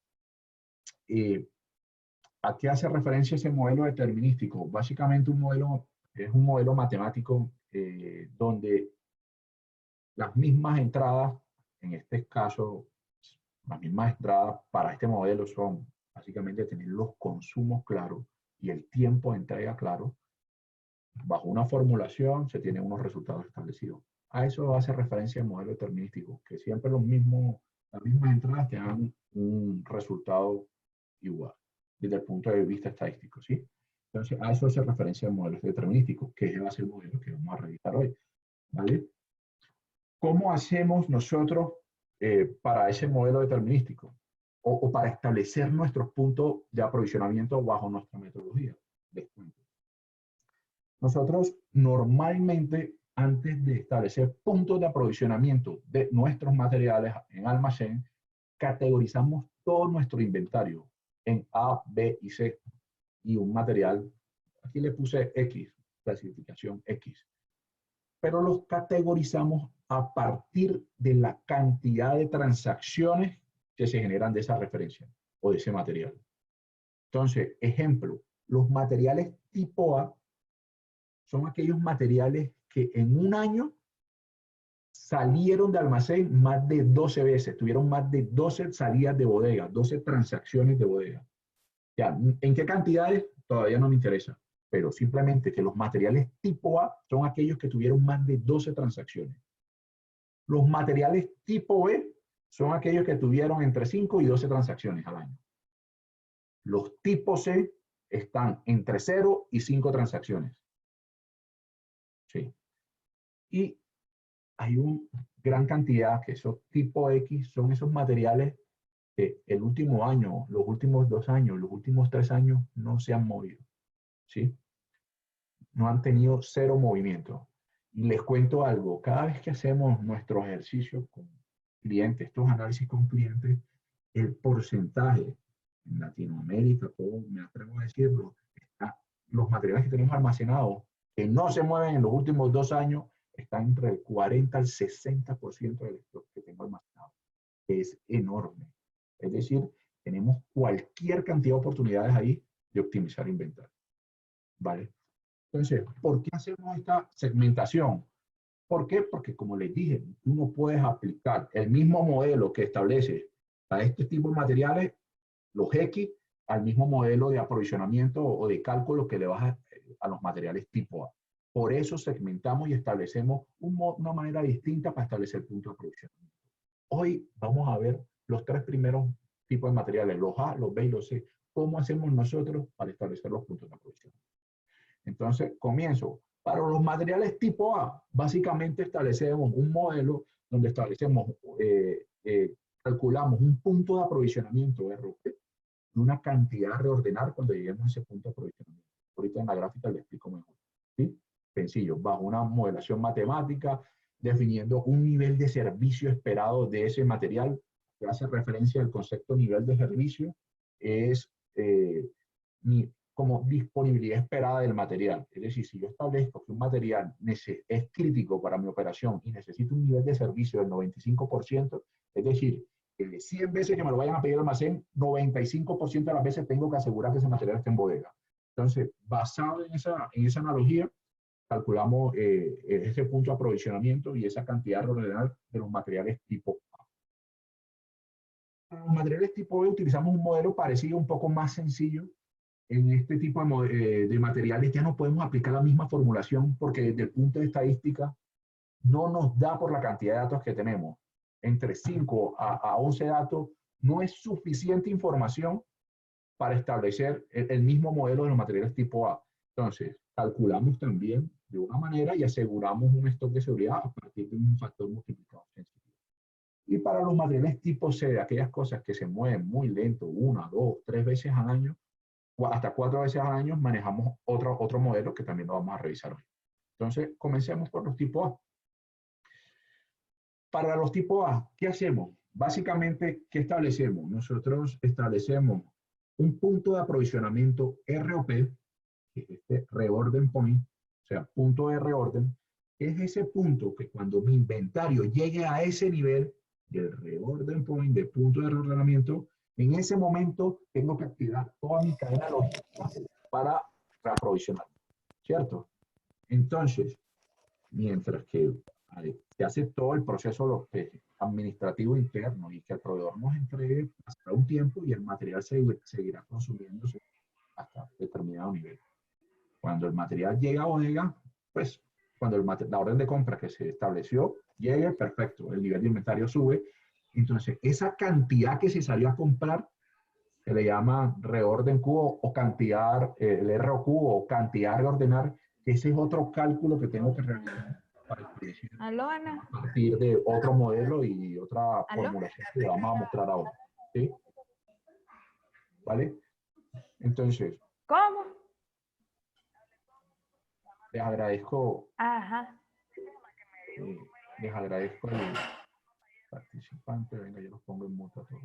¿A qué hace referencia ese modelo determinístico? Básicamente es un modelo matemático donde las mismas entradas, en este caso, las mismas entradas para este modelo son básicamente tener los consumos claros y el tiempo de entrega claro. Bajo una formulación se tienen unos resultados establecidos. A eso hace referencia el modelo determinístico, que siempre las mismas entradas te dan un resultado igual desde el punto de vista estadístico, ¿sí? Entonces, a eso hace referencia el modelo determinístico, que va a ser el modelo que vamos a revisar hoy, ¿vale? ¿Cómo hacemos nosotros para ese modelo determinístico? O para establecer nuestros puntos de aprovisionamiento bajo nuestra metodología. Les cuento. Nosotros normalmente, antes de establecer puntos de aprovisionamiento de nuestros materiales en almacén, categorizamos todo nuestro inventario en A, B y C. Y un material, aquí le puse X, clasificación X. Pero los categorizamos a partir de la cantidad de transacciones que se generan de esa referencia o de ese material. Entonces, ejemplo, los materiales tipo A son aquellos materiales que en un año salieron de almacén más de 12 veces, tuvieron más de 12 salidas de bodega, 12 transacciones de bodega. Ya, ¿en qué cantidades? Todavía no me interesa, pero simplemente que los materiales tipo A son aquellos que tuvieron más de 12 transacciones. Los materiales tipo B son aquellos que tuvieron entre 5 y 12 transacciones al año. Los tipo C están entre 0 y 5 transacciones. Sí. Y hay una gran cantidad que esos tipo X son esos materiales que el último año, los últimos 2 años, los últimos 3 años no se han movido. ¿Sí? No han tenido 0 movimiento. Y les cuento algo, cada vez que hacemos nuestros ejercicios con clientes, estos análisis con clientes, el porcentaje en Latinoamérica, como me atrevo a decirlo, los materiales que tenemos almacenados que no se mueven en los últimos 2 años, están entre el 40 al 60% del stock que tengo almacenado. Es enorme. Es decir, tenemos cualquier cantidad de oportunidades ahí de optimizar inventario. ¿Vale? Entonces, ¿por qué hacemos esta segmentación? ¿Por qué? Porque como les dije, tú no puedes aplicar el mismo modelo que establece a este tipo de materiales, los X, al mismo modelo de aprovisionamiento o de cálculo que le vas a los materiales tipo A. Por eso segmentamos y establecemos una manera distinta para establecer puntos de aprovisionamiento. Hoy vamos a ver los 3 primeros tipos de materiales, los A, los B y los C. ¿Cómo hacemos nosotros para establecer los puntos de aprovisionamiento? Entonces, comienzo. Para los materiales tipo A, básicamente establecemos un modelo donde establecemos calculamos un punto de aprovisionamiento ROP y una cantidad a reordenar cuando lleguemos a ese punto de aprovisionamiento. Ahorita en la gráfica le explico mejor. ¿Sí? Sencillo, bajo una modelación matemática, definiendo un nivel de servicio esperado de ese material, que hace referencia al concepto nivel de servicio, es como disponibilidad esperada del material. Es decir, si yo establezco que un material es crítico para mi operación y necesito un nivel de servicio del 95%, es decir, que de 100 veces que me lo vayan a pedir al almacén, 95% de las veces tengo que asegurar que ese material esté en bodega. Entonces, basado en esa analogía, calculamos ese punto de aprovisionamiento y esa cantidad real de los materiales tipo A. Para los materiales tipo B utilizamos un modelo parecido, un poco más sencillo. En este tipo de materiales ya no podemos aplicar la misma formulación porque desde el punto de estadística no nos da por la cantidad de datos que tenemos. Entre 5 a 11 datos no es suficiente información para establecer el mismo modelo de los materiales tipo A. Entonces, calculamos también de una manera y aseguramos un stock de seguridad a partir de un factor multiplicador sencillo. Y para los materiales tipo C, aquellas cosas que se mueven muy lento, 1, 2, 3 veces al año, o hasta 4 veces al año, manejamos otro modelo que también lo vamos a revisar hoy. Entonces, comencemos por los tipo A. Para los tipo A, ¿qué hacemos? Básicamente, ¿qué establecemos? Nosotros establecemos un punto de aprovisionamiento ROP, que es este reorden point, o sea, punto de reorden, es ese punto que cuando mi inventario llegue a ese nivel del reorden point, de punto de reordenamiento, en ese momento tengo que activar toda mi cadena logística para reaprovisionar, ¿cierto? Entonces, mientras que se hace todo el proceso administrativo interno y que el proveedor nos entregue hasta un tiempo y el material seguirá consumiéndose hasta determinado nivel. Cuando el material llega a bodega, pues cuando la orden de compra que se estableció llegue, perfecto, el nivel de inventario sube. Entonces, esa cantidad que se salió a comprar se le llama reorden Q o cantidad, el ROQ o cantidad de ordenar, que ese es otro cálculo que tengo que realizar para establecer a partir de otro modelo y otra formulación que vamos a mostrar ahora. ¿Sí? ¿Vale? Entonces,
¿cómo?
Les agradezco.
Ajá.
Les agradezco al participante. Venga, yo los pongo en mute a todos.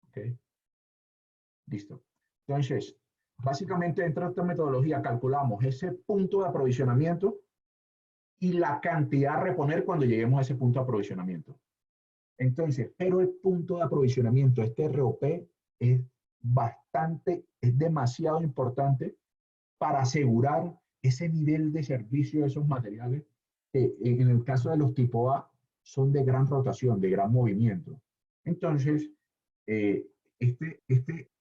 Ok. Listo. Entonces, básicamente dentro de esta metodología calculamos ese punto de aprovisionamiento y la cantidad a reponer cuando lleguemos a ese punto de aprovisionamiento. Entonces, pero el punto de aprovisionamiento, este ROP, es demasiado importante para asegurar ese nivel de servicio de esos materiales que en el caso de los tipo A son de gran rotación, de gran movimiento. Entonces,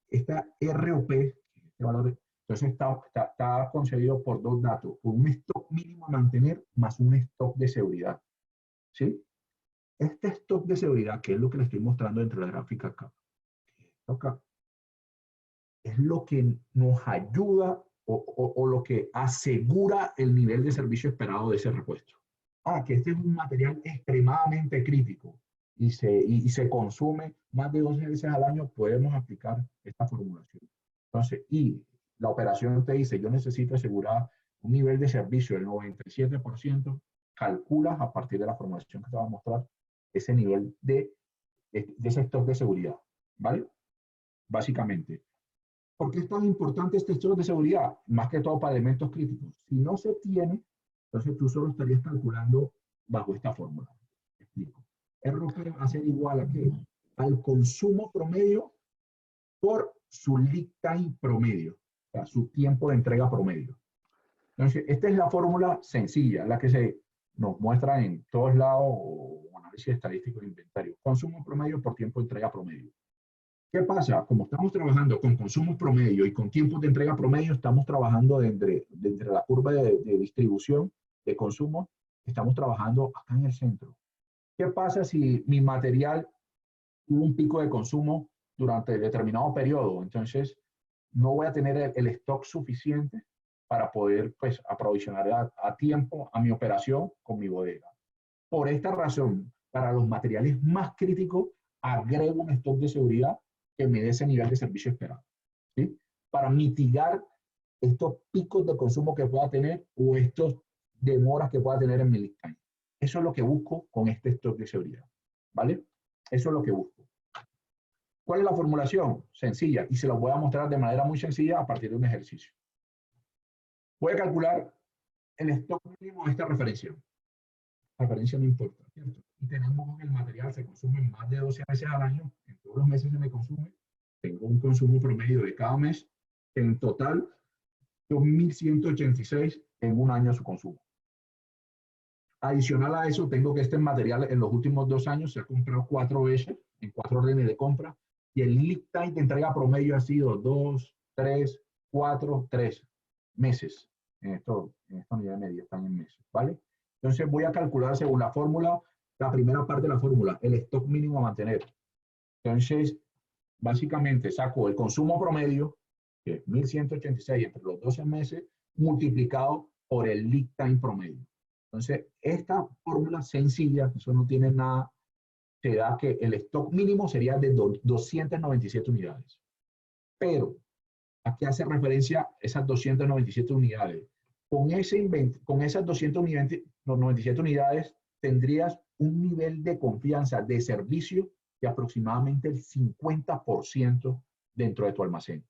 esta ROP, este valor, entonces está concebido por dos datos, un stock mínimo a mantener más un stock de seguridad. ¿Sí? Este stock de seguridad, que es lo que le estoy mostrando dentro de la gráfica acá, es lo que nos ayuda o lo que asegura el nivel de servicio esperado de ese repuesto. Que este es un material extremadamente crítico y se consume más de 12 veces al año, podemos aplicar esta formulación. Entonces, y la operación te dice, yo necesito asegurar un nivel de servicio del 97%, calculas a partir de la formulación que te va a mostrar ese nivel de ese stock de seguridad, ¿vale? Básicamente. ¿Por qué es tan importante este stock de seguridad? Más que todo para elementos críticos. Si no se tiene, entonces tú solo estarías calculando bajo esta fórmula. Te explico. ROP va a ser igual a ¿qué? Al consumo promedio por su lead time promedio, o sea, su tiempo de entrega promedio. Entonces, esta es la fórmula sencilla, la que se nos muestra en todos lados o análisis estadístico de inventario. Consumo promedio por tiempo de entrega promedio. ¿Qué pasa? Como estamos trabajando con consumo promedio y con tiempos de entrega promedio, estamos trabajando dentro de la curva de distribución de consumo, estamos trabajando acá en el centro. ¿Qué pasa si mi material tuvo un pico de consumo durante determinado periodo? Entonces, no voy a tener el stock suficiente para poder pues, aprovisionar a tiempo a mi operación con mi bodega. Por esta razón, para los materiales más críticos, agrego un stock de seguridad que me dé ese nivel de servicio esperado, ¿sí? Para mitigar estos picos de consumo que pueda tener o estos demoras que pueda tener en mi lead time. Eso es lo que busco con este stock de seguridad, ¿vale? Eso es lo que busco. ¿Cuál es la formulación? Sencilla, y se los voy a mostrar de manera muy sencilla a partir de un ejercicio. Voy a calcular el stock mínimo de esta referencia. La referencia no importa, ¿cierto? Y tenemos que el material se consume más de 12 veces al año, en todos los meses se me consume. Tengo un consumo promedio de cada mes, en total 2.186 en un año su consumo. Adicional a eso, tengo que este material en los últimos 2 años se ha comprado 4 veces, en 4 órdenes de compra, y el lead time de entrega promedio ha sido 2, 3, 4, 3 meses. En esta unidad de medida están en meses, ¿vale? Entonces voy a calcular según la fórmula, la primera parte de la fórmula, el stock mínimo a mantener. Entonces, básicamente saco el consumo promedio, que es 1.186 entre los 12 meses, multiplicado por el lead time promedio. Entonces, esta fórmula sencilla, eso no tiene nada, te da que el stock mínimo sería de 297 unidades. Pero, ¿a qué hace referencia esas 297 unidades? Con esas 297 unidades tendrías un nivel de confianza de servicio de aproximadamente el 50% dentro de tu almacén.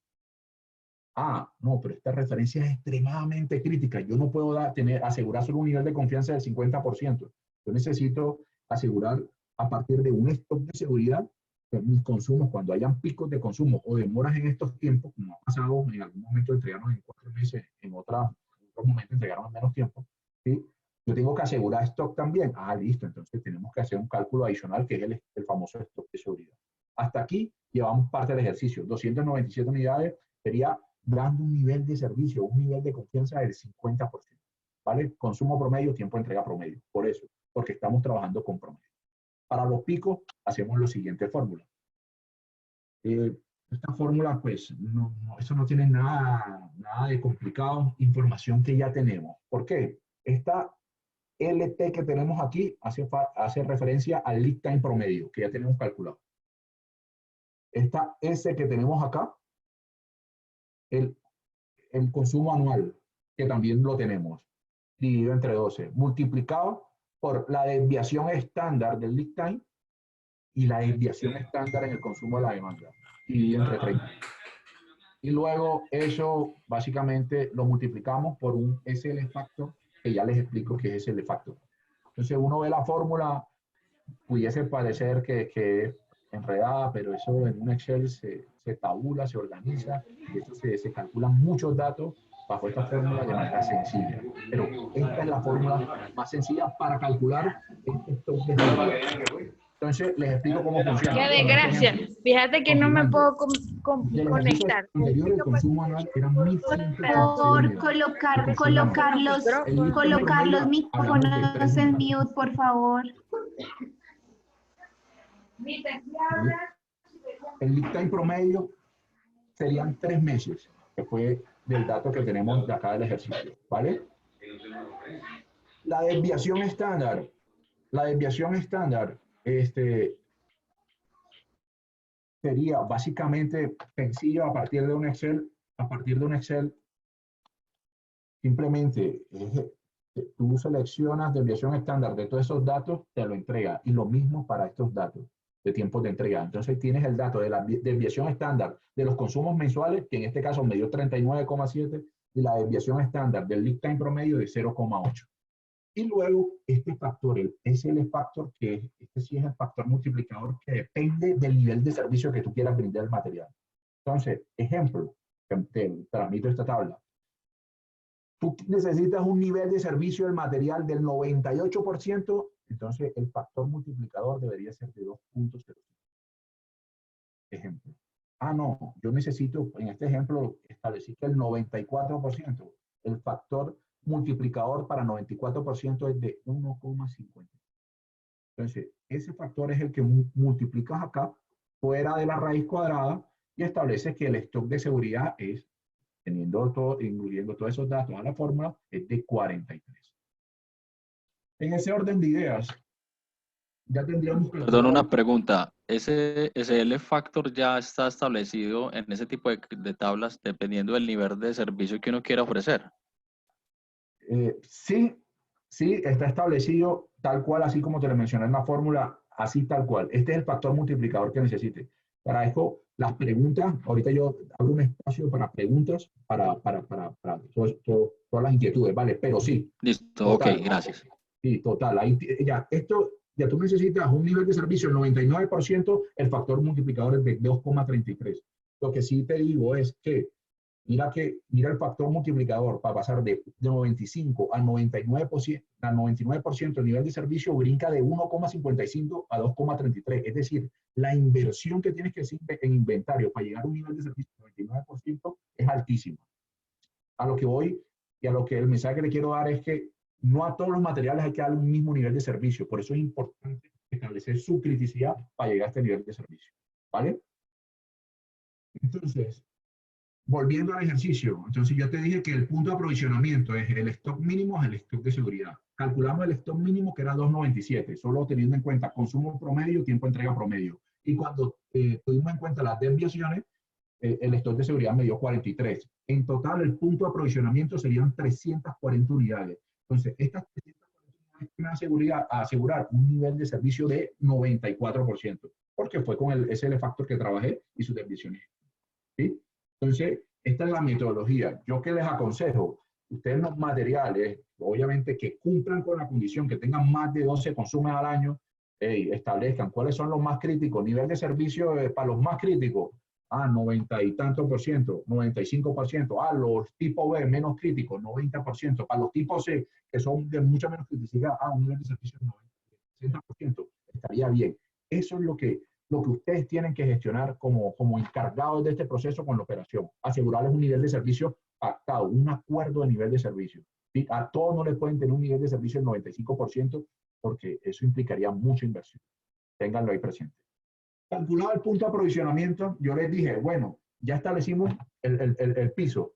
Ah, no, pero esta referencia es extremadamente crítica. Yo no puedo asegurar solo un nivel de confianza del 50%. Yo necesito asegurar a partir de un stock de seguridad que mis consumos, cuando hayan picos de consumo o demoras en estos tiempos, como ha pasado, en algún momento entregaron en 4 meses, en otros momentos entregaron en menos tiempo, ¿sí? Yo tengo que asegurar stock también. Ah, listo, entonces tenemos que hacer un cálculo adicional que es el famoso stock de seguridad. Hasta aquí llevamos parte del ejercicio. 297 unidades sería dando un nivel de servicio, un nivel de confianza del 50%, ¿vale? Consumo promedio, tiempo de entrega promedio. Por eso, porque estamos trabajando con promedio. Para los picos, hacemos la siguiente fórmula. Esta fórmula, pues, eso no tiene nada de complicado, información que ya tenemos. ¿Por qué? Esta LT que tenemos aquí hace referencia al lead time promedio, que ya tenemos calculado. Esta S que tenemos acá, el consumo anual, que también lo tenemos, dividido entre 12, multiplicado por la desviación estándar del lead time y la desviación estándar en el consumo de la demanda, dividido entre 30. Y luego eso básicamente lo multiplicamos por un SL factor, que ya les explico qué es SL factor. Entonces uno ve la fórmula, pudiese parecer que es enredada, pero eso en un Excel se tabula, se organiza, y esto se calculan muchos datos bajo esta fórmula de manera sencilla. Pero esta es la fórmula más sencilla para calcular este stock de seguridad. Entonces, les explico cómo funciona.
Qué desgracia. Fíjate que no me puedo conectar.
Anterior, el consumo anual era 1.186.
Por colocar los micrófonos en mute, por favor.
El lead time promedio serían 3 meses, que fue del dato que tenemos de acá del ejercicio, ¿vale? La desviación estándar, sería básicamente sencillo a partir de un Excel, simplemente tú seleccionas desviación estándar de todos esos datos, te lo entrega, y lo mismo para estos datos de tiempos de entrega. Entonces tienes el dato de la desviación estándar de los consumos mensuales, que en este caso me dio 39,7, y la desviación estándar del lead time promedio de 0,8. Y luego este factor, el SL factor, que este sí es el factor multiplicador que depende del nivel de servicio que tú quieras brindar al material. Entonces, ejemplo, te transmito esta tabla. Tú necesitas un nivel de servicio del material del 98%, entonces el factor multiplicador debería ser de 2.05. Ejemplo. Ah, no, yo necesito, en este ejemplo, establecer que el 94%, el factor multiplicador para 94% es de 1,50. Entonces, ese factor es el que multiplicas acá, fuera de la raíz cuadrada, y estableces que el stock de seguridad es, incluyendo todos esos datos a la fórmula, es de 43. En ese orden de ideas, ya tendríamos que...
Perdón, una pregunta. ¿Ese SL Factor ya está establecido en ese tipo de tablas dependiendo del nivel de servicio que uno quiera ofrecer?
Sí, sí, está establecido tal cual, así como te lo mencioné en la fórmula, así tal cual. Este es el factor multiplicador que necesite. Para esto, las preguntas, ahorita yo abro un espacio para preguntas, para todas las inquietudes, ¿vale? Pero sí,
Listo,
total,
ok, gracias.
sí, total. Ahí, ya, esto, ya tú necesitas un nivel de servicio del 99%, el factor multiplicador es de 2,33. Lo que sí te digo es que mira el factor multiplicador para pasar de 95 al 99%, el nivel de servicio brinca de 1,55 a 2,33. Es decir, la inversión que tienes que hacer en inventario para llegar a un nivel de servicio del 99% es altísima. A lo que voy y a lo que el mensaje que le quiero dar es que no a todos los materiales hay que darle un mismo nivel de servicio. Por eso es importante establecer su criticidad para llegar a este nivel de servicio. ¿Vale? Entonces, volviendo al ejercicio, entonces yo te dije que el punto de aprovisionamiento es el stock mínimo, es el stock de seguridad. Calculamos el stock mínimo que era 297, solo teniendo en cuenta consumo promedio, tiempo de entrega promedio. Y cuando tuvimos en cuenta las desviaciones, el stock de seguridad me dio 43. En total, el punto de aprovisionamiento serían 340 unidades. Entonces, estas 340 unidades van a asegurar un nivel de servicio de 94%, porque fue con el SL Factor que trabajé y sus desviaciones. ¿Sí? Entonces, esta es la metodología. Yo que les aconsejo, ustedes los materiales, obviamente que cumplan con la condición, que tengan más de 12 consumos al año, establezcan cuáles son los más críticos, nivel de servicio para los más críticos, 90 y tantos por ciento, 95%, los tipos B menos críticos, 90%, para los tipos C, que son de mucha menos criticidad, un nivel de servicio de 90, 60%, estaría bien. Eso es lo que ustedes tienen que gestionar como encargados de este proceso con la operación. Asegurarles un nivel de servicio pactado, un acuerdo de nivel de servicio. ¿Sí? A todos no les pueden tener un nivel de servicio del 95% porque eso implicaría mucha inversión. Ténganlo ahí presente. Calculado el punto de aprovisionamiento, yo les dije, bueno, ya establecimos el piso.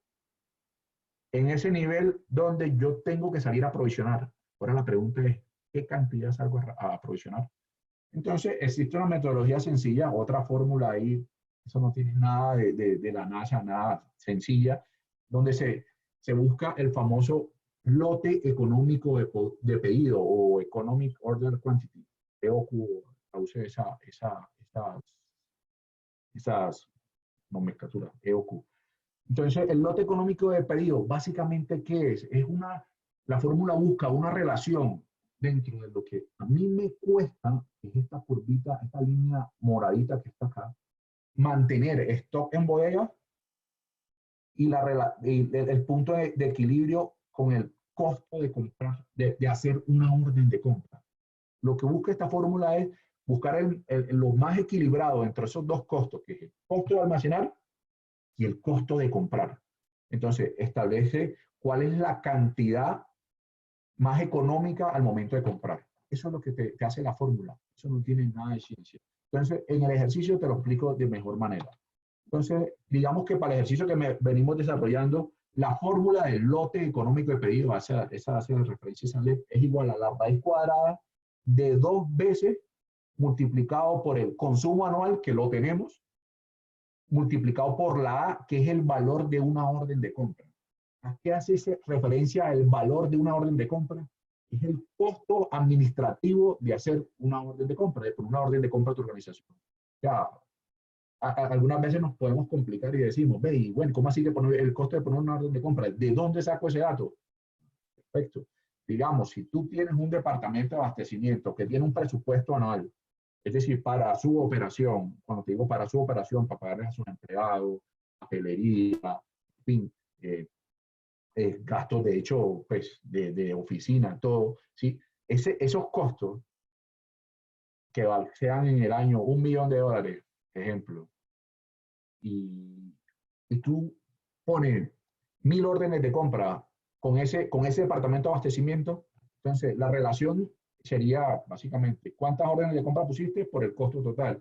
En ese nivel donde yo tengo que salir a aprovisionar. Ahora la pregunta es, ¿qué cantidad salgo a aprovisionar? Entonces, existe una metodología sencilla, otra fórmula ahí, eso no tiene nada de la NASA, nada sencilla, donde se busca el famoso lote económico de pedido o Economic Order Quantity, EOQ, traduce esas nomenclaturas, EOQ. Entonces, el lote económico de pedido, básicamente, ¿qué es? La fórmula busca una relación dentro de lo que a mí me cuesta, que es esta curvita, esta línea moradita que está acá, mantener stock en bodega y el punto de equilibrio con el costo de comprar, de hacer una orden de compra. Lo que busca esta fórmula es buscar lo más equilibrado entre esos dos costos, que es el costo de almacenar y el costo de comprar. Entonces, establece cuál es la cantidad más económica al momento de comprar. Eso es lo que te hace la fórmula. Eso no tiene nada de ciencia. Entonces, en el ejercicio te lo explico de mejor manera. Entonces, digamos que para el ejercicio que venimos desarrollando, la fórmula del lote económico de pedido, esa hace referencia a esa ley, es igual a la raíz cuadrada de 2 veces multiplicado por el consumo anual, que lo tenemos, multiplicado por la A, que es el valor de una orden de compra. ¿A qué hace referencia el valor de una orden de compra? Es el costo administrativo de hacer una orden de compra, de poner una orden de compra a tu organización. O sea, algunas veces nos podemos complicar y decimos, ve, bueno, ¿cómo así que poner el costo de poner una orden de compra? ¿De dónde saco ese dato? Perfecto. Digamos, si tú tienes un departamento de abastecimiento que tiene un presupuesto anual, es decir, para su operación, cuando te digo para su operación, para pagarles a sus empleados, papelería, en fin, gastos de hecho, pues, de oficina, todo, ¿sí? Esos costos que sean en el año $1 millón, ejemplo, y tú pones 1000 órdenes de compra con ese departamento de abastecimiento, entonces la relación sería básicamente cuántas órdenes de compra pusiste por el costo total.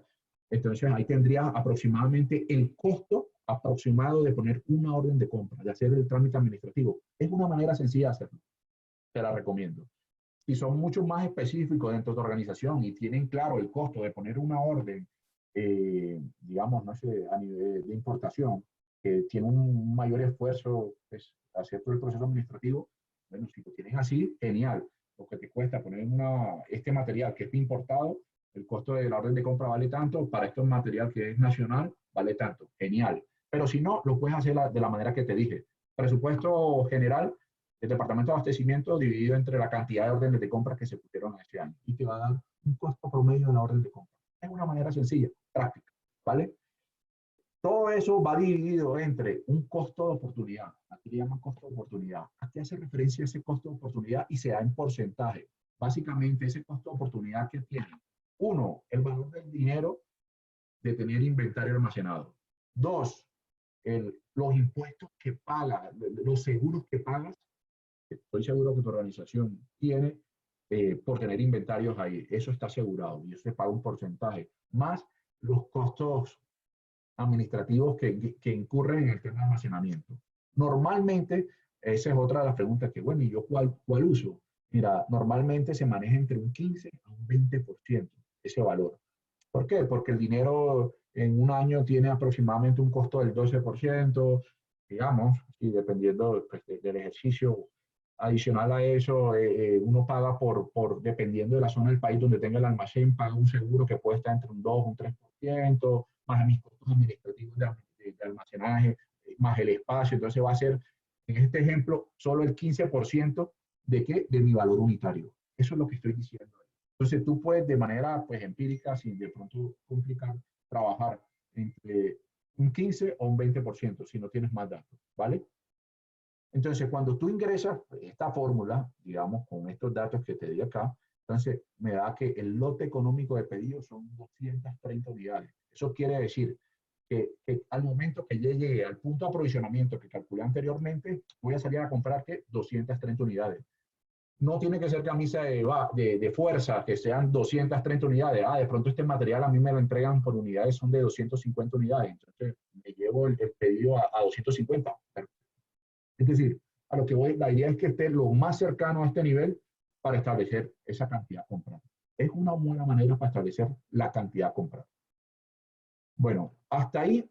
Entonces ahí tendrías aproximadamente el costo aproximado de poner una orden de compra, de hacer el trámite administrativo. Es una manera sencilla de hacerlo. Te la recomiendo. Si son mucho más específicos dentro de tu organización y tienen claro el costo de poner una orden, digamos, no sé, a nivel de importación, que tiene un mayor esfuerzo, pues, hacer todo el proceso administrativo, bueno, si lo tienen así, genial. Lo que te cuesta poner este material que es importado, el costo de la orden de compra vale tanto, para este material que es nacional, vale tanto, genial. Pero si no, lo puedes hacer de la manera que te dije. Presupuesto general del Departamento de Abastecimiento dividido entre la cantidad de órdenes de compra que se pusieron este año y te va a dar un costo promedio de la orden de compra. Es una manera sencilla, práctica, ¿vale? Todo eso va dividido entre un costo de oportunidad. Aquí le llaman costo de oportunidad. ¿A qué hace referencia ese costo de oportunidad? Y se da en porcentaje. Básicamente, ese costo de oportunidad que tiene. Uno, el valor del dinero de tener inventario almacenado. Dos, los impuestos que pagas, los seguros que pagas. Estoy seguro que tu organización tiene por tener inventarios ahí. Eso está asegurado y eso se paga un porcentaje. Más los costos administrativos que incurren en el tema de almacenamiento. Normalmente, esa es otra de las preguntas que, bueno, ¿y yo cuál uso? Mira, normalmente se maneja entre un 15 a un 20% ese valor. ¿Por qué? Porque el dinero en un año tiene aproximadamente un costo del 12%, digamos, y dependiendo pues, del ejercicio. Adicional a eso, uno paga dependiendo de la zona del país donde tenga el almacén, paga un seguro que puede estar entre un 2 o un 3%, más mis costos administrativos de almacenaje, más el espacio. Entonces va a ser, en este ejemplo, solo el 15% ¿de qué? De mi valor unitario. Eso es lo que estoy diciendo. Entonces tú puedes de manera pues, empírica, sin de pronto complicar, trabajar entre un 15 o un 20% si no tienes más datos, ¿vale? Entonces, cuando tú ingresas esta fórmula, digamos, con estos datos que te di acá, entonces me da que el lote económico de pedido son 230 unidades. Eso quiere decir que al momento que yo llegue al punto de aprovisionamiento que calculé anteriormente, voy a salir a comprar ¿qué? 230 unidades. No tiene que ser camisa de fuerza, que sean 230 unidades. De pronto este material a mí me lo entregan por unidades, son de 250 unidades. Entonces me llevo el pedido a 250. Es decir, a lo que voy, la idea es que esté lo más cercano a este nivel para establecer esa cantidad comprada. Es una buena manera para establecer la cantidad comprada. Bueno, hasta ahí,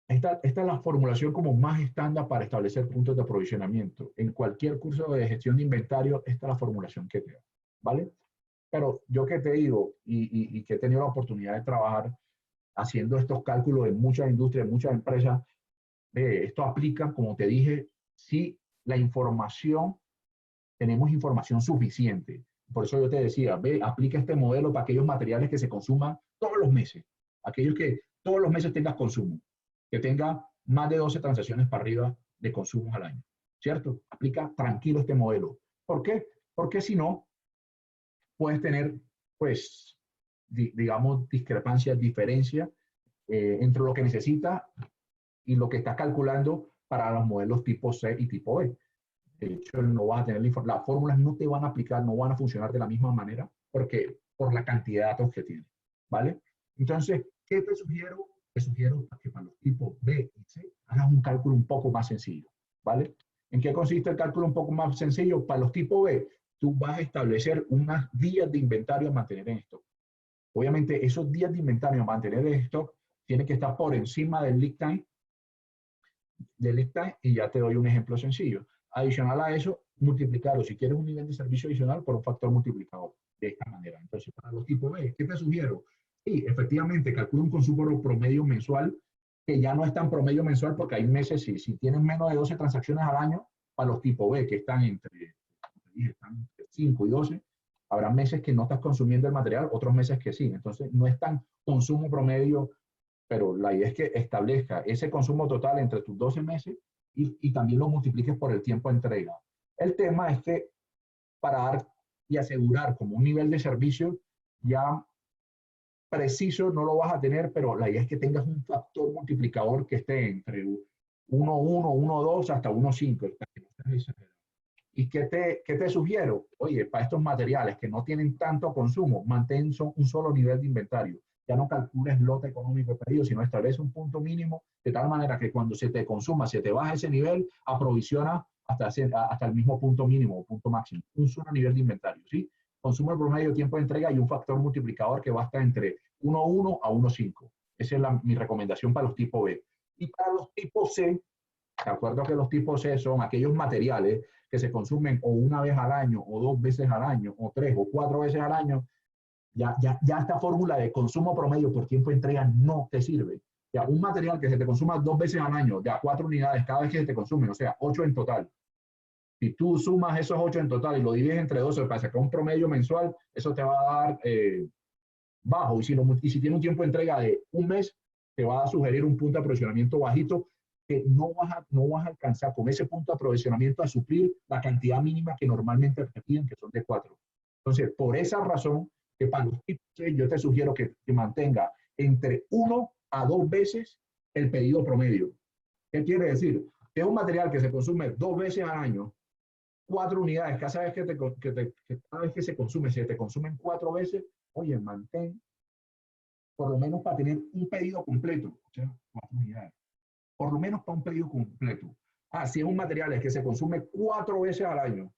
esta es la formulación como más estándar para establecer puntos de aprovisionamiento. En cualquier curso de gestión de inventario, esta es la formulación que te da, ¿vale? Pero yo que te digo, y que he tenido la oportunidad de trabajar haciendo estos cálculos en muchas industrias, en muchas empresas, esto aplica, como te dije, si la información, tenemos información suficiente. Por eso yo te decía, aplica este modelo para aquellos materiales que se consuman todos los meses, aquellos que todos los meses tengas consumo, que tenga más de 12 transacciones para arriba de consumos al año, ¿cierto? Aplica tranquilo este modelo. ¿Por qué? Porque si no, puedes tener, pues, digamos, discrepancias, diferencias entre lo que necesita y lo que está calculando para los modelos tipo C y tipo B. De hecho, no vas a tener las fórmulas no te van a aplicar, no van a funcionar de la misma manera porque por la cantidad de datos que tienes, ¿vale? Entonces, ¿qué te sugiero? Te sugiero que para los tipos B y C hagas un cálculo un poco más sencillo, ¿vale? ¿En qué consiste el cálculo un poco más sencillo? Para los tipos B, tú vas a establecer unos días de inventario a mantener en stock. Obviamente, esos días de inventario a mantener en stock tienen que estar por encima del lead time, y ya te doy un ejemplo sencillo. Adicional a eso, multiplicarlo, si quieres un nivel de servicio adicional, por un factor multiplicador, de esta manera. Entonces, para los tipos B, ¿qué te sugiero? Sí, efectivamente, calcula un consumo promedio mensual, que ya no es tan promedio mensual, porque hay meses, si tienen menos de 12 transacciones al año, para los tipos B, que están entre 5 y 12, habrá meses que no estás consumiendo el material, otros meses que sí. Entonces, no es tan consumo promedio, pero la idea es que establezca ese consumo total entre tus 12 meses y también lo multipliques por el tiempo de entrega. El tema es que para dar y asegurar como un nivel de servicio ya preciso no lo vas a tener, pero la idea es que tengas un factor multiplicador que esté entre 1,1, 1,2 hasta 1,5. ¿Y qué te sugiero? Oye, para estos materiales que no tienen tanto consumo, mantén un solo nivel de inventario. Ya no calcules lote económico de pedido, sino establece un punto mínimo de tal manera que cuando se te consuma, se te baja ese nivel, aprovisiona hasta el mismo punto mínimo o punto máximo. Un solo nivel de inventario, ¿sí? Consumo el promedio, tiempo de entrega y un factor multiplicador que va a estar entre 1.1 a 1.5. Esa es mi recomendación para los tipos B. Y para los tipos C, de acuerdo que los tipos C son aquellos materiales que se consumen o una vez al año, o 2 veces al año, o 3 o 4 veces al año, ya esta fórmula de consumo promedio por tiempo de entrega no te sirve. Ya, un material que se te consuma 2 veces al año, de a 4 unidades cada vez que se te consumen, o sea, 8 en total. Si tú sumas esos 8 en total y lo divides entre 12 para sacar un promedio mensual, eso te va a dar bajo. Y si tiene un tiempo de entrega de un mes, te va a sugerir un punto de aprovisionamiento bajito que no vas a alcanzar con ese punto de aprovisionamiento a suplir la cantidad mínima que normalmente te piden, que son de 4. Entonces, por esa razón, que para los tipos C, yo te sugiero que mantenga entre 1 a 2 veces el pedido promedio. ¿Qué quiere decir? Que es un material que se consume 2 veces al año, 4 unidades, cada vez cada vez que se consume, si te consumen 4 veces, oye, mantén, por lo menos para tener un pedido completo, o sea, 4 unidades. Por lo menos para un pedido completo. Si es un material que se consume 4 veces al año,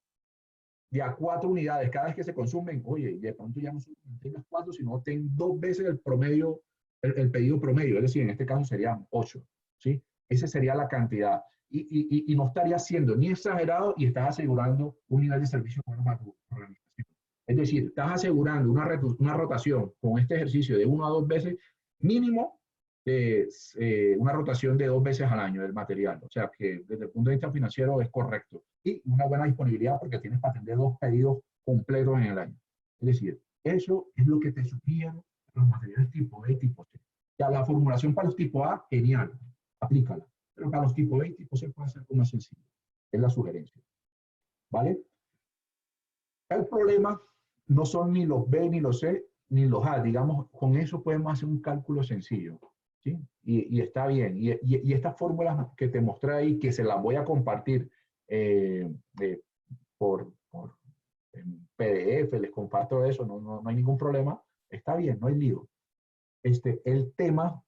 de a 4 unidades, cada vez que se consumen, oye, de pronto ya no tengas 4, sino ten 2 veces el promedio, el pedido promedio, es decir, en este caso serían 8, ¿sí? Esa sería la cantidad. Y no estaría siendo ni exagerado y estás asegurando un nivel de servicio bueno para tu organización. Es decir, estás asegurando una rotación con este ejercicio de 1 a 2 veces mínimo, una rotación de 2 veces al año del material. O sea que desde el punto de vista financiero es correcto. Y una buena disponibilidad porque tienes para atender 2 pedidos completos en el año. Es decir, eso es lo que te sugiero los materiales tipo B y tipo C. Ya la formulación para los tipo A, genial, aplícala. Pero para los tipo B y tipo C puede ser más sencillo. Es la sugerencia. ¿Vale? El problema no son ni los B, ni los C, ni los A. Digamos, con eso podemos hacer un cálculo sencillo. ¿Sí? Y está bien. Y estas fórmulas que te mostré ahí, que se las voy a compartir por en PDF, les comparto eso, no hay ningún problema. Está bien, no hay lío. El tema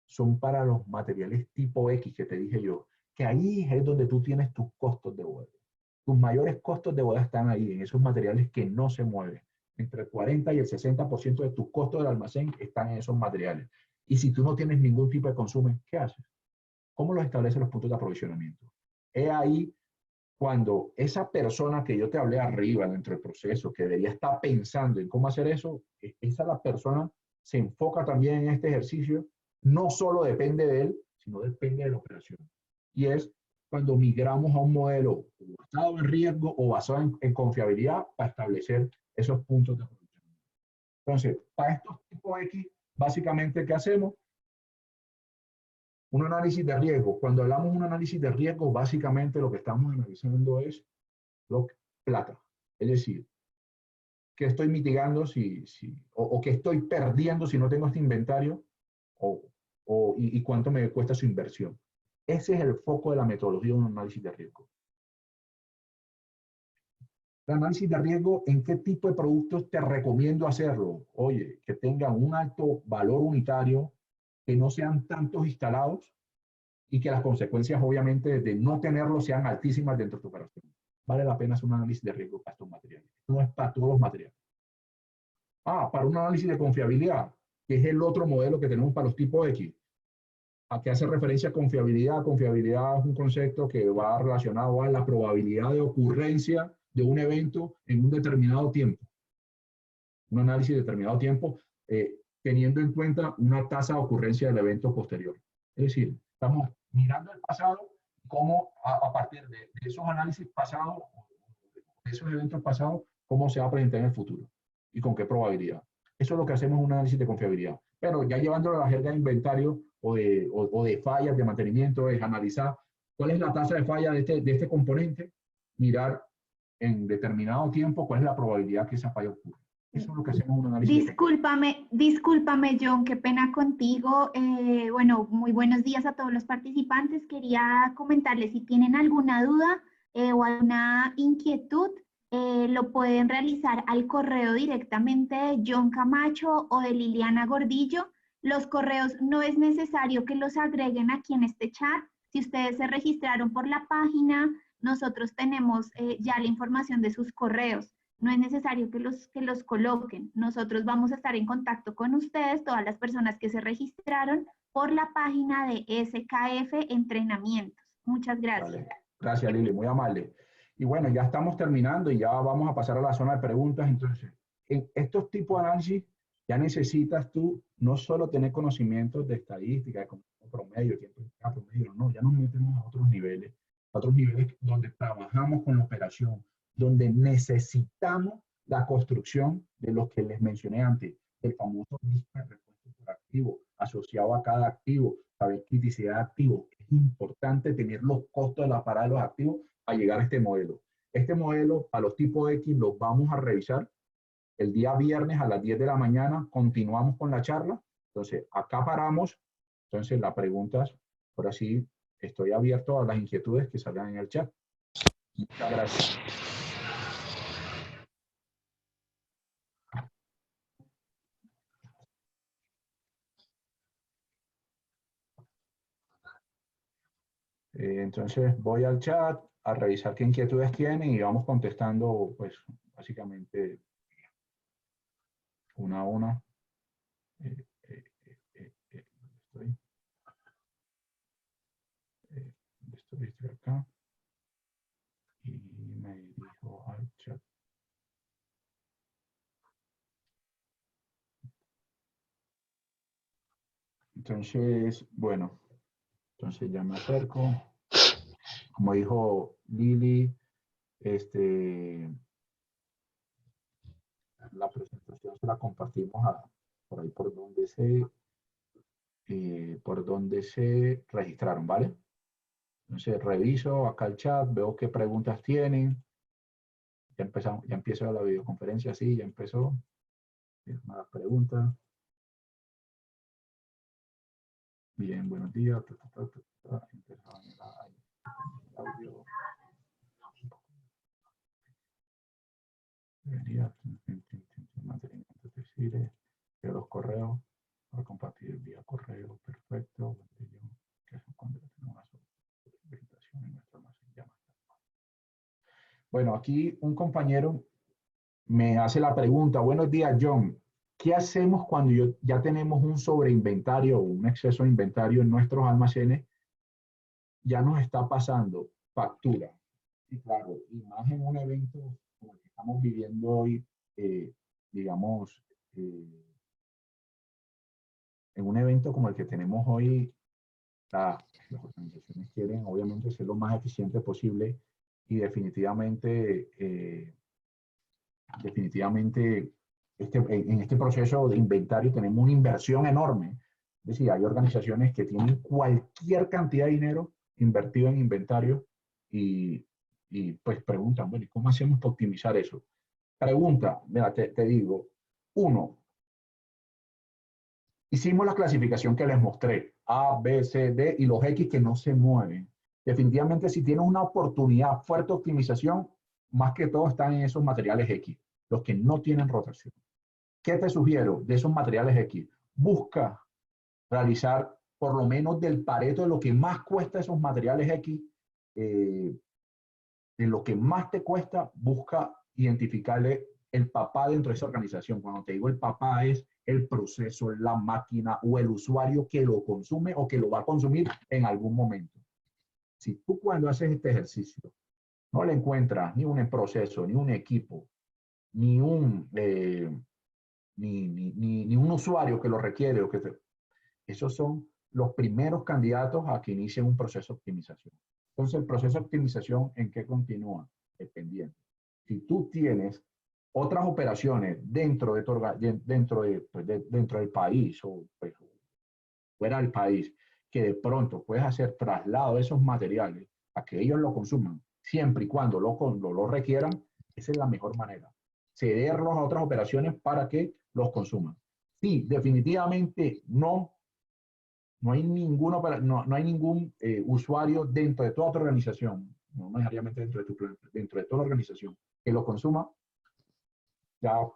son para los materiales tipo X que te dije yo, que ahí es donde tú tienes tus costos de bodega. Tus mayores costos de bodega están ahí, en esos materiales que no se mueven. Entre el 40 y el 60% de tus costos del almacén están en esos materiales. Y si tú no tienes ningún tipo de consumo, ¿qué haces? ¿Cómo los establecen los puntos de aprovisionamiento? Es ahí cuando esa persona que yo te hablé arriba dentro del proceso, que debería estar pensando en cómo hacer eso, esa la persona se enfoca también en este ejercicio, no solo depende de él, sino depende de la operación. Y es cuando migramos a un modelo basado en riesgo o basado en confiabilidad para establecer esos puntos de aprovisionamiento. Entonces, para estos tipos X, básicamente, ¿qué hacemos? Un análisis de riesgo. Cuando hablamos de un análisis de riesgo, básicamente lo que estamos analizando es plata. Es decir, ¿qué estoy mitigando o qué estoy perdiendo si no tengo este inventario? Y cuánto me cuesta su inversión. Ese es el foco de la metodología de un análisis de riesgo. El análisis de riesgo, ¿en qué tipo de productos te recomiendo hacerlo? Oye, que tengan un alto valor unitario, que no sean tantos instalados y que las consecuencias, obviamente, de no tenerlos sean altísimas dentro de tu operación. Vale la pena hacer un análisis de riesgo para estos materiales. No es para todos los materiales. Para un análisis de confiabilidad, que es el otro modelo que tenemos para los tipos X. ¿A qué hace referencia a confiabilidad? Confiabilidad es un concepto que va relacionado a la probabilidad de ocurrencia de un evento en un determinado tiempo. Un análisis de determinado tiempo, teniendo en cuenta una tasa de ocurrencia del evento posterior. Es decir, estamos mirando el pasado, cómo a partir de esos análisis pasados, de esos eventos pasados, cómo se va a presentar en el futuro y con qué probabilidad. Eso es lo que hacemos en un análisis de confiabilidad. Pero ya llevándolo a la jerga de inventario o de fallas de mantenimiento, es analizar cuál es la tasa de falla de este componente, mirar en determinado tiempo cuál es la probabilidad que esa falla ocurra. Eso es lo que hacemos en un análisis.
Discúlpame, John, qué pena contigo. Bueno, muy buenos días a todos los participantes. Quería comentarles si tienen alguna duda o alguna inquietud, lo pueden realizar al correo directamente de John Camacho o de Liliana Gordillo. Los correos no es necesario que los agreguen aquí en este chat. Si ustedes se registraron por la página, nosotros tenemos ya la información de sus correos. No es necesario que los coloquen. Nosotros vamos a estar en contacto con ustedes, todas las personas que se registraron, por la página de SKF Entrenamientos. Muchas gracias.
Vale. Gracias, Lili, muy amable. Y bueno, ya estamos terminando y ya vamos a pasar a la zona de preguntas. Entonces, en estos tipos de análisis ya necesitas tú no solo tener conocimientos de estadística, de promedio, tiempo de promedio, no, ya nos metemos a otros niveles donde trabajamos con la operación, donde necesitamos la construcción de lo que les mencioné antes, el famoso lista de repuestos por activo, asociado a cada activo, saber criticidad de activo. Es importante tener los costos de la parada de los activos para llegar a este modelo. Este modelo, para los tipos X, los vamos a revisar el día viernes a las 10 de la mañana. Continuamos con la charla. Entonces, acá paramos. Entonces, las preguntas, ahora sí, estoy abierto a las inquietudes que salgan en el chat. Muchas gracias. Entonces, voy al chat a revisar qué inquietudes tienen y vamos contestando, pues, básicamente, una a una. Estoy acá. Y me dirijo al chat. Entonces, bueno, entonces ya me acerco. Como dijo Lili, la presentación se la compartimos por ahí por donde se registraron, ¿vale? Entonces reviso acá el chat, veo qué preguntas tienen. Ya empezamos, ya empieza la videoconferencia, sí, ya empezó. Más preguntas. Bien, buenos días. Audio. Mantenimiento de Chile. Veo los correos para compartir vía correo. Perfecto. Bueno, aquí un compañero me hace la pregunta. Buenos días, John. ¿Qué hacemos cuando ya tenemos un sobreinventario o un exceso de inventario en nuestros almacenes? Ya nos está pasando factura. Y claro, y más en un evento como el que estamos viviendo hoy, digamos, en un evento como el que tenemos hoy, las organizaciones quieren obviamente ser lo más eficiente posible y definitivamente, en este proceso de inventario tenemos una inversión enorme. Es decir, hay organizaciones que tienen cualquier cantidad de dinero invertido en inventario y pues preguntan, bueno, ¿y cómo hacemos para optimizar eso? Pregunta, mira, te digo, uno, hicimos la clasificación que les mostré, A, B, C, D y los X que no se mueven. Definitivamente, si tienes una oportunidad fuerte de optimización, más que todo están en esos materiales X, los que no tienen rotación. ¿Qué te sugiero de esos materiales X? Busca realizar por lo menos del Pareto de lo que más cuesta esos materiales X, de lo que más te cuesta, busca identificarle el papá dentro de esa organización. Cuando te digo el papá es el proceso, la máquina o el usuario que lo consume o que lo va a consumir en algún momento. Si tú cuando haces este ejercicio no le encuentras ni un proceso, ni un equipo, ni un usuario que lo requiere, esos son los primeros candidatos a que inicien un proceso de optimización. Entonces, el proceso de optimización, ¿en qué continúa? Dependiendo. Si tú tienes otras operaciones dentro del país o pues, fuera del país, que de pronto puedes hacer traslado de esos materiales a que ellos lo consuman, siempre y cuando lo requieran, esa es la mejor manera. Cederlos a otras operaciones para que los consuman. Sí, definitivamente no hay ningún usuario dentro de toda tu organización, no necesariamente dentro de toda la organización, que lo consuma.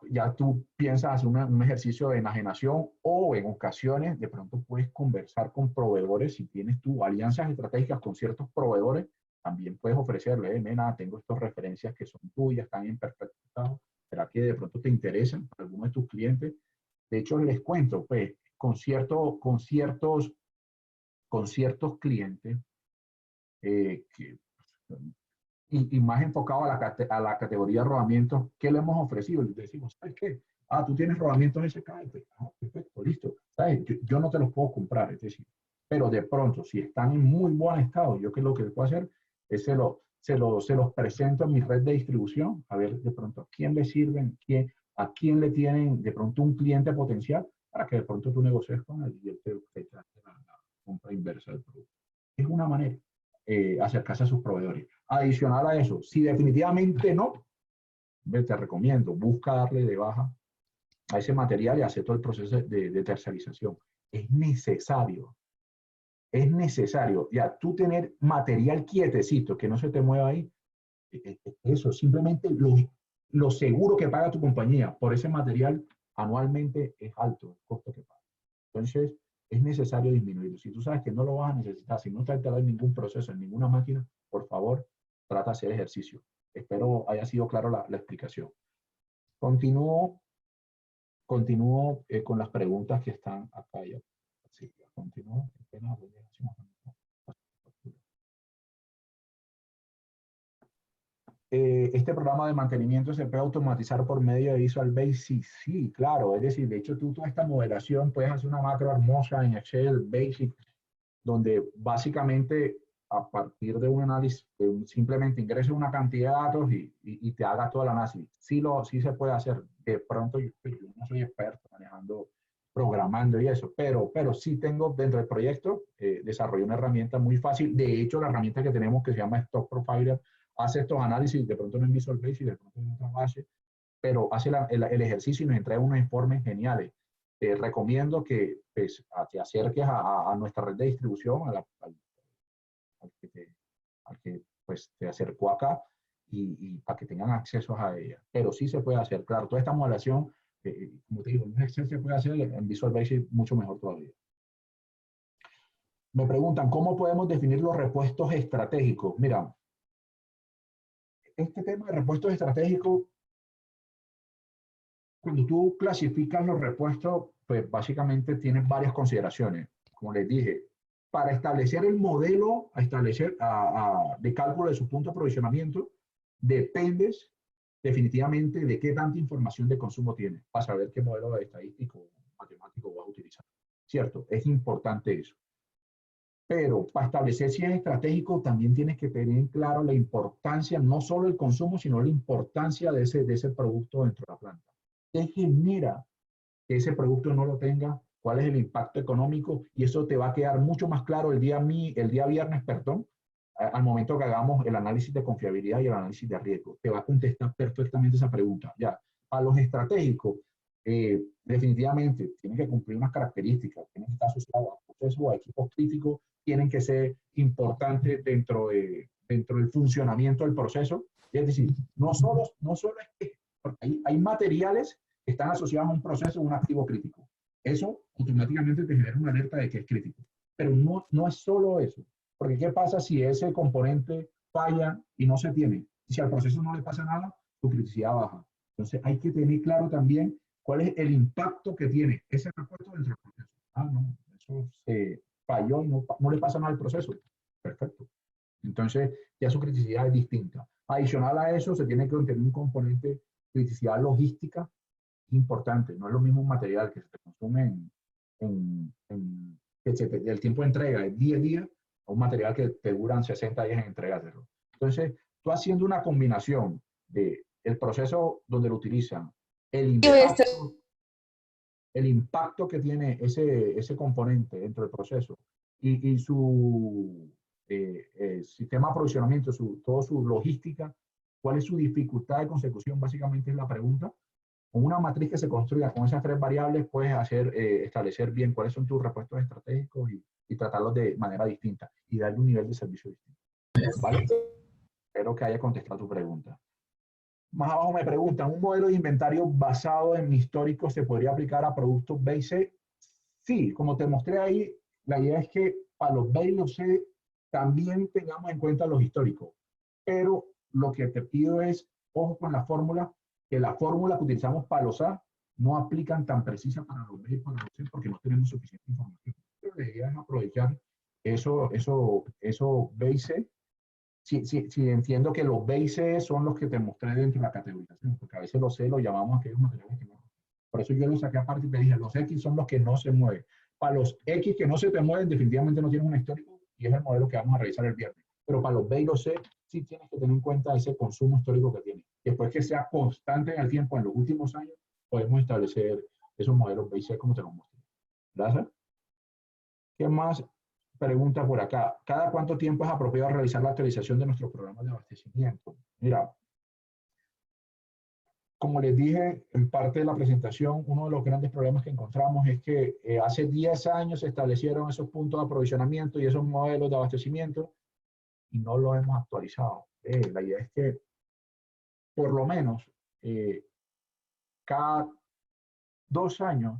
Ya tú piensas hacer un ejercicio de enajenación o en ocasiones de pronto puedes conversar con proveedores si tienes tú alianzas estratégicas con ciertos proveedores también puedes ofrecerle, nena, tengo estas referencias que son tuyas, están en perfecto estado, ¿será que de pronto te interesan para alguno de tus clientes? De hecho, les cuento, pues, con ciertos clientes, y más enfocado a la categoría de rodamientos, ¿qué le hemos ofrecido? Les decimos, ¿sabes qué? Ah, tú tienes rodamientos SKF. Ah, perfecto, listo. ¿Sabes? Yo no te los puedo comprar, es decir, pero de pronto, si están en muy buen estado, yo lo que puedo hacer es se los presento a mi red de distribución, a ver de pronto a quién le sirven, a quién le tienen de pronto un cliente potencial, para que de pronto tú negocies con él y él te hace la compra inversa del producto. Es una manera acercarse a sus proveedores. Adicional a eso, si definitivamente no, te recomiendo, busca darle de baja a ese material y hacer todo el proceso de tercerización. Es necesario ya tú tener material quietecito, que no se te mueva ahí. Eso, simplemente lo seguro que paga tu compañía por ese material anualmente es alto, el costo que paga. Entonces, es necesario disminuirlo. Si tú sabes que no lo vas a necesitar, si no te ha en ningún proceso, en ninguna máquina, por favor, trata de hacer ejercicio. Espero haya sido claro la explicación. Continúo con las preguntas que están acá ya. Así que continúo. Este programa de mantenimiento se puede automatizar por medio de Visual Basic. Sí, claro. Es decir, de hecho, tú toda esta modelación puedes hacer una macro hermosa en Excel Basic, donde básicamente a partir de un análisis, simplemente ingreses una cantidad de datos y te haga todo el análisis. Sí se puede hacer. De pronto, yo no soy experto manejando, programando y eso, pero sí tengo dentro del proyecto, desarrollé una herramienta muy fácil. De hecho, la herramienta que tenemos que se llama Stock Profiler hace estos análisis, de pronto no en Visual Basic, de pronto en otra base, pero hace el ejercicio y nos entrega unos informes geniales. Te recomiendo que pues, te acerques a nuestra red de distribución, al que pues, te acercó acá y para que tengan acceso a ella. Pero sí se puede hacer, claro, toda esta modelación, como te digo, en Excel se puede hacer, en Visual Basic mucho mejor todavía. Me preguntan, ¿cómo podemos definir los repuestos estratégicos? Mira, este tema de repuestos estratégicos, cuando tú clasificas los repuestos, pues básicamente tienes varias consideraciones. Como les dije, para establecer el modelo de cálculo de su punto de aprovisionamiento, dependes definitivamente de qué tanta información de consumo tienes para saber qué modelo estadístico o matemático vas a utilizar. ¿Cierto? Es importante eso. Pero para establecer si es estratégico, también tienes que tener claro la importancia, no solo el consumo, sino la importancia de ese producto dentro de la planta. ¿Qué genera que ese producto no lo tenga? ¿Cuál es el impacto económico? Y eso te va a quedar mucho más claro el día viernes, al momento que hagamos el análisis de confiabilidad y el análisis de riesgo. Te va a contestar perfectamente esa pregunta. Ya, a los estratégicos, definitivamente tienen que cumplir unas características, tienen que estar asociados a procesos o a equipos críticos, tienen que ser importantes dentro del funcionamiento del proceso. Es decir, no solo es que porque hay materiales que están asociados a un proceso o un activo crítico. Eso automáticamente te genera una alerta de que es crítico. Pero no es solo eso. Porque ¿qué pasa si ese componente falla y no se tiene? Y si al proceso no le pasa nada, su criticidad baja. Entonces hay que tener claro también cuál es el impacto que tiene ese repuesto dentro del proceso. Ah, no, eso se falló y no le pasa nada al proceso. Perfecto. Entonces ya su criticidad es distinta. Adicional a eso, se tiene que tener un componente criticidad logística importante. No es lo mismo un material que se te consume el tiempo de entrega es 10 días, a un material que te duran 60 días en entregártelo. Entonces, tú haciendo una combinación de el proceso donde lo utilizan, el impacto que tiene ese componente dentro del proceso y su sistema de aprovisionamiento, toda su logística, cuál es su dificultad de consecución, básicamente es la pregunta. Con una matriz que se construya con esas tres variables, puedes establecer bien cuáles son tus repuestos estratégicos y tratarlos de manera distinta y darle un nivel de servicio distinto. ¿Vale? Espero que haya contestado tu pregunta. Más abajo me preguntan, ¿un modelo de inventario basado en mi histórico se podría aplicar a productos B y C? Sí, como te mostré ahí, la idea es que para los B y los C también tengamos en cuenta los históricos. Pero lo que te pido es, ojo con la fórmula, que la fórmula que utilizamos para los A no aplican tan precisa para los B y para los C porque no tenemos suficiente información. Pero la idea es aprovechar eso B y C. Sí, entiendo que los B y C son los que te mostré dentro de la categorización, porque a veces los C los llamamos a aquellos materiales que no. Por eso yo los saqué aparte y te dije, los X son los que no se mueven. Para los X que no se te mueven, definitivamente no tienen un histórico y es el modelo que vamos a revisar el viernes. Pero para los B y los C, sí tienes que tener en cuenta ese consumo histórico que tiene. Después que sea constante en el tiempo, en los últimos años, podemos establecer esos modelos B y C como te los mostré. Gracias. ¿Qué más? Pregunta por acá. ¿Cada cuánto tiempo es apropiado realizar la actualización de nuestros programas de abastecimiento? Mira, como les dije en parte de la presentación, uno de los grandes problemas que encontramos es que hace 10 años se establecieron esos puntos de aprovisionamiento y esos modelos de abastecimiento y no lo hemos actualizado. La idea es que por lo menos cada 2 años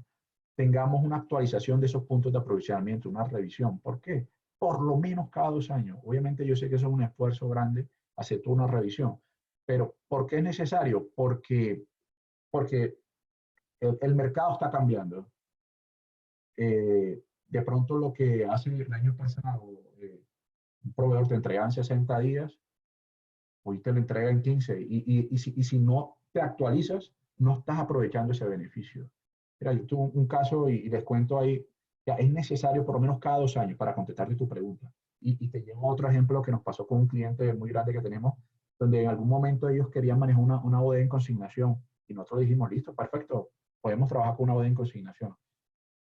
tengamos una actualización de esos puntos de aprovisionamiento, una revisión. ¿Por qué? Por lo menos cada 2 años. Obviamente yo sé que eso es un esfuerzo grande, hacer toda una revisión. Pero ¿por qué es necesario? Porque el mercado está cambiando. De pronto lo que hace el año pasado, un proveedor te entrega en 60 días, hoy te lo entrega en 15. Y si no te actualizas, no estás aprovechando ese beneficio. Mira, yo tuve un caso y les cuento ahí, ya es necesario por lo menos cada 2 años para contestarte tu pregunta. Y te llevo a otro ejemplo que nos pasó con un cliente muy grande que tenemos, donde en algún momento ellos querían manejar una bodega en consignación y nosotros dijimos, listo, perfecto, podemos trabajar con una bodega en consignación.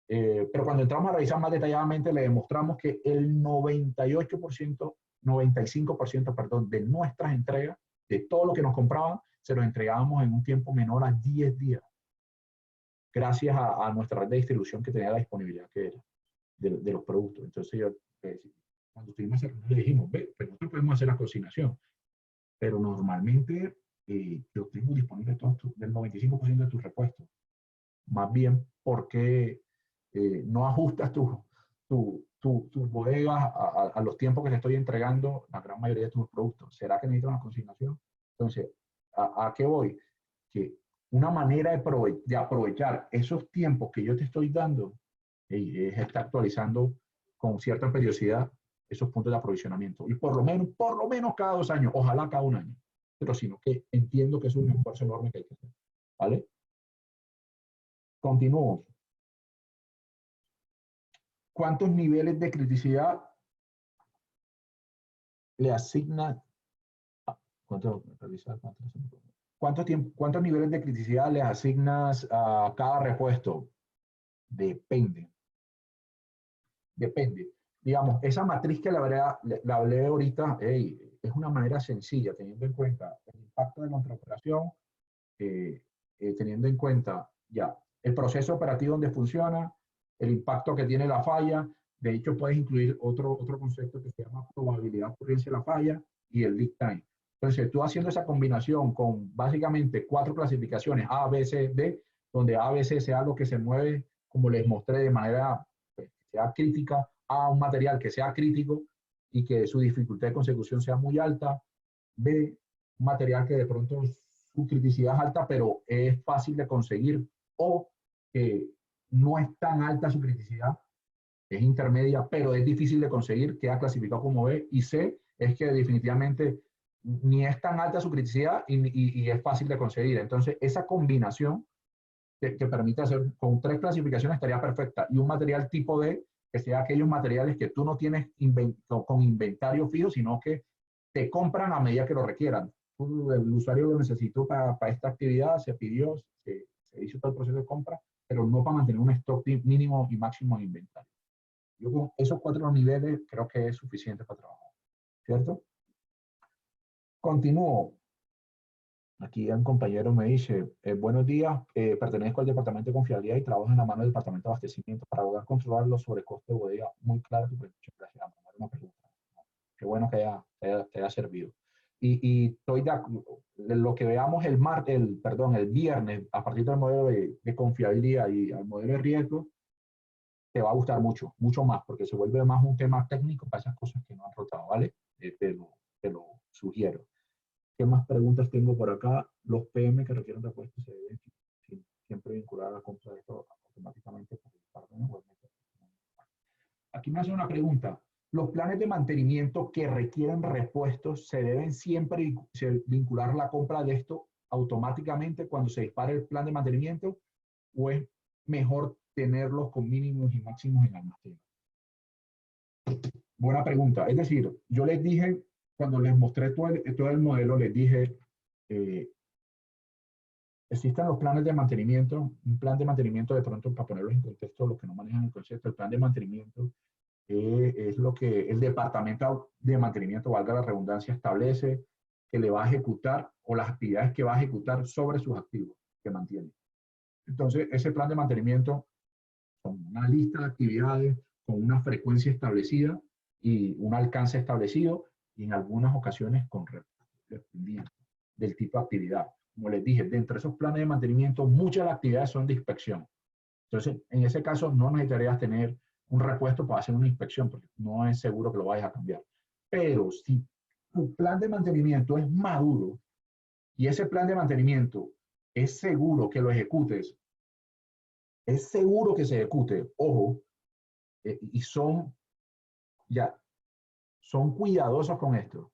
Pero cuando entramos a revisar más detalladamente, le demostramos que el 95%, perdón, de nuestras entregas, de todo lo que nos compraban, se lo entregábamos en un tiempo menor a 10 días. Gracias a nuestra red de distribución que tenía la disponibilidad que era de los productos. Entonces yo, cuando estuvimos cerrando, le dijimos, ve, pues nosotros podemos hacer la consignación, pero normalmente yo tengo disponible todo del 95% de tus repuestos. Más bien, porque no ajustas tus bodegas a los tiempos que te estoy entregando la gran mayoría de tus productos. ¿Será que necesitas una consignación? Entonces, ¿a qué voy? Que una manera de aprovechar esos tiempos que yo te estoy dando es estar actualizando con cierta periodicidad esos puntos de aprovisionamiento. Y por lo menos cada 2 años, ojalá cada 1 año. Pero sino que entiendo que es un esfuerzo enorme que hay que hacer. ¿Vale? Continúo. ¿Cuántos niveles de criticidad le asigna? ¿Cuántos niveles de criticidad le asignas a cada repuesto? Depende. Depende. Digamos, esa matriz que la hablé ahorita, es una manera sencilla, teniendo en cuenta el impacto de nuestra operación, teniendo en cuenta ya el proceso operativo donde funciona, el impacto que tiene la falla. De hecho, puedes incluir otro concepto que se llama probabilidad de ocurrencia de la falla y el lead time. Entonces, tú haciendo esa combinación con básicamente 4 clasificaciones, A, B, C, D, donde A, B, C sea lo que se mueve, como les mostré, de manera que sea crítica, A, un material que sea crítico y que su dificultad de consecución sea muy alta, B, un material que de pronto su criticidad es alta, pero es fácil de conseguir, o que no es tan alta su criticidad, es intermedia, pero es difícil de conseguir, queda clasificado como B, y C es que definitivamente ni es tan alta su criticidad y es fácil de conseguir. Entonces, esa combinación que permite hacer con 3 clasificaciones estaría perfecta. Y un material tipo D, que sea aquellos materiales que tú no tienes con inventario fijo, sino que te compran a medida que lo requieran. El usuario lo necesitó para esta actividad, se pidió, se hizo todo el proceso de compra, pero no para mantener un stock mínimo y máximo de inventario. Yo con esos 4 niveles creo que es suficiente para trabajar, ¿cierto? Continúo. Aquí un compañero me dice, buenos días, pertenezco al departamento de confiabilidad y trabajo en la mano del departamento de abastecimiento para lograr controlar los sobrecostos de bodega. Muy claro tu pregunta. Gracias. Una pregunta. Qué bueno que te haya servido. Y estoy de lo que veamos el viernes, a partir del modelo de confiabilidad y el modelo de riesgo, te va a gustar mucho más, porque se vuelve más un tema técnico para esas cosas que no han rotado. ¿vale? Te lo sugiero. ¿Qué más preguntas tengo por acá? Los PM que requieren repuestos se deben siempre vincular a la compra de esto automáticamente por el partner web. Aquí me hace una pregunta. Los planes de mantenimiento que requieren repuestos se deben siempre vincular la compra de esto automáticamente cuando se dispare el plan de mantenimiento, o es mejor tenerlos con mínimos y máximos en almacén. Buena pregunta. Es decir, yo les dije, cuando les mostré todo el modelo, les dije, existen los planes de mantenimiento. Un plan de mantenimiento, de pronto, para ponerlos en contexto, los que no manejan el concepto, el plan de mantenimiento es lo que el departamento de mantenimiento, valga la redundancia, establece que le va a ejecutar, o las actividades que va a ejecutar sobre sus activos que mantiene. Entonces, ese plan de mantenimiento son una lista de actividades con una frecuencia establecida y un alcance establecido, y en algunas ocasiones con dependiendo del tipo de actividad. Como les dije, dentro de esos planes de mantenimiento, muchas de las actividades son de inspección. Entonces, en ese caso, no necesitarías tener un repuesto para hacer una inspección, porque no es seguro que lo vayas a cambiar. Pero si tu plan de mantenimiento es maduro y ese plan de mantenimiento es seguro que lo ejecutes, es seguro que se ejecute, ojo, y son cuidadosos con esto.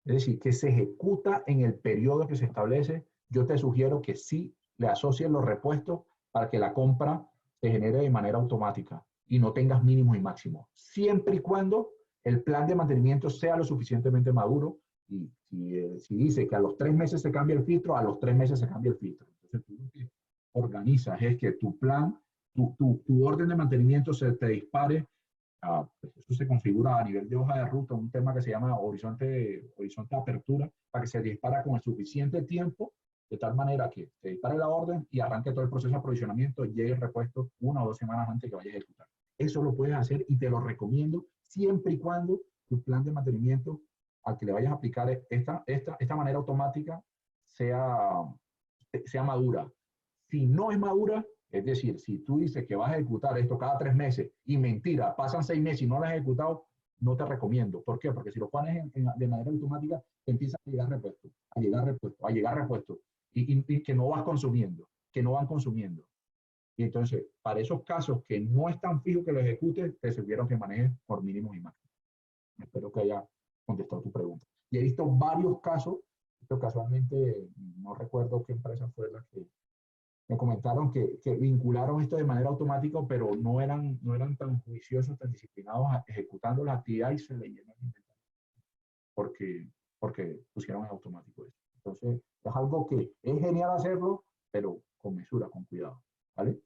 Es decir, que se ejecuta en el periodo que se establece. Yo te sugiero que sí le asocies los repuestos para que la compra se genere de manera automática y no tengas mínimos y máximos, siempre y cuando el plan de mantenimiento sea lo suficientemente maduro. Y si dice que a los 3 meses se cambia el filtro, a los 3 meses se cambia el filtro. Entonces tú lo que organizas es que tu plan, tu orden de mantenimiento se te dispare. Pues eso se configura a nivel de hoja de ruta, un tema que se llama horizonte de apertura, para que se dispara con el suficiente tiempo, de tal manera que se dispare la orden y arranque todo el proceso de aprovisionamiento y llegue el repuesto 1 o 2 semanas antes que vaya a ejecutar. Eso lo puedes hacer y te lo recomiendo siempre y cuando tu plan de mantenimiento al que le vayas a aplicar esta manera automática sea madura. Si no es madura, es decir, si tú dices que vas a ejecutar esto cada 3 meses y mentira, pasan 6 meses y no lo has ejecutado, no te recomiendo. ¿Por qué? Porque si lo pones de manera automática, te empiezan a llegar repuestos, a llegar repuestos, y que no vas consumiendo, que no van consumiendo. Y entonces, para esos casos que no es tan fijo que lo ejecutes, te sirvieron que manejes por mínimos y máximos. Espero que haya contestado tu pregunta. Y he visto varios casos, pero casualmente no recuerdo qué empresa fue la que me comentaron que vincularon esto de manera automática, pero no eran tan juiciosos, tan disciplinados ejecutando la actividad, y se le llenó el inventario porque pusieron en automático eso. Entonces, es algo que es genial hacerlo, pero con mesura, con cuidado, ¿vale?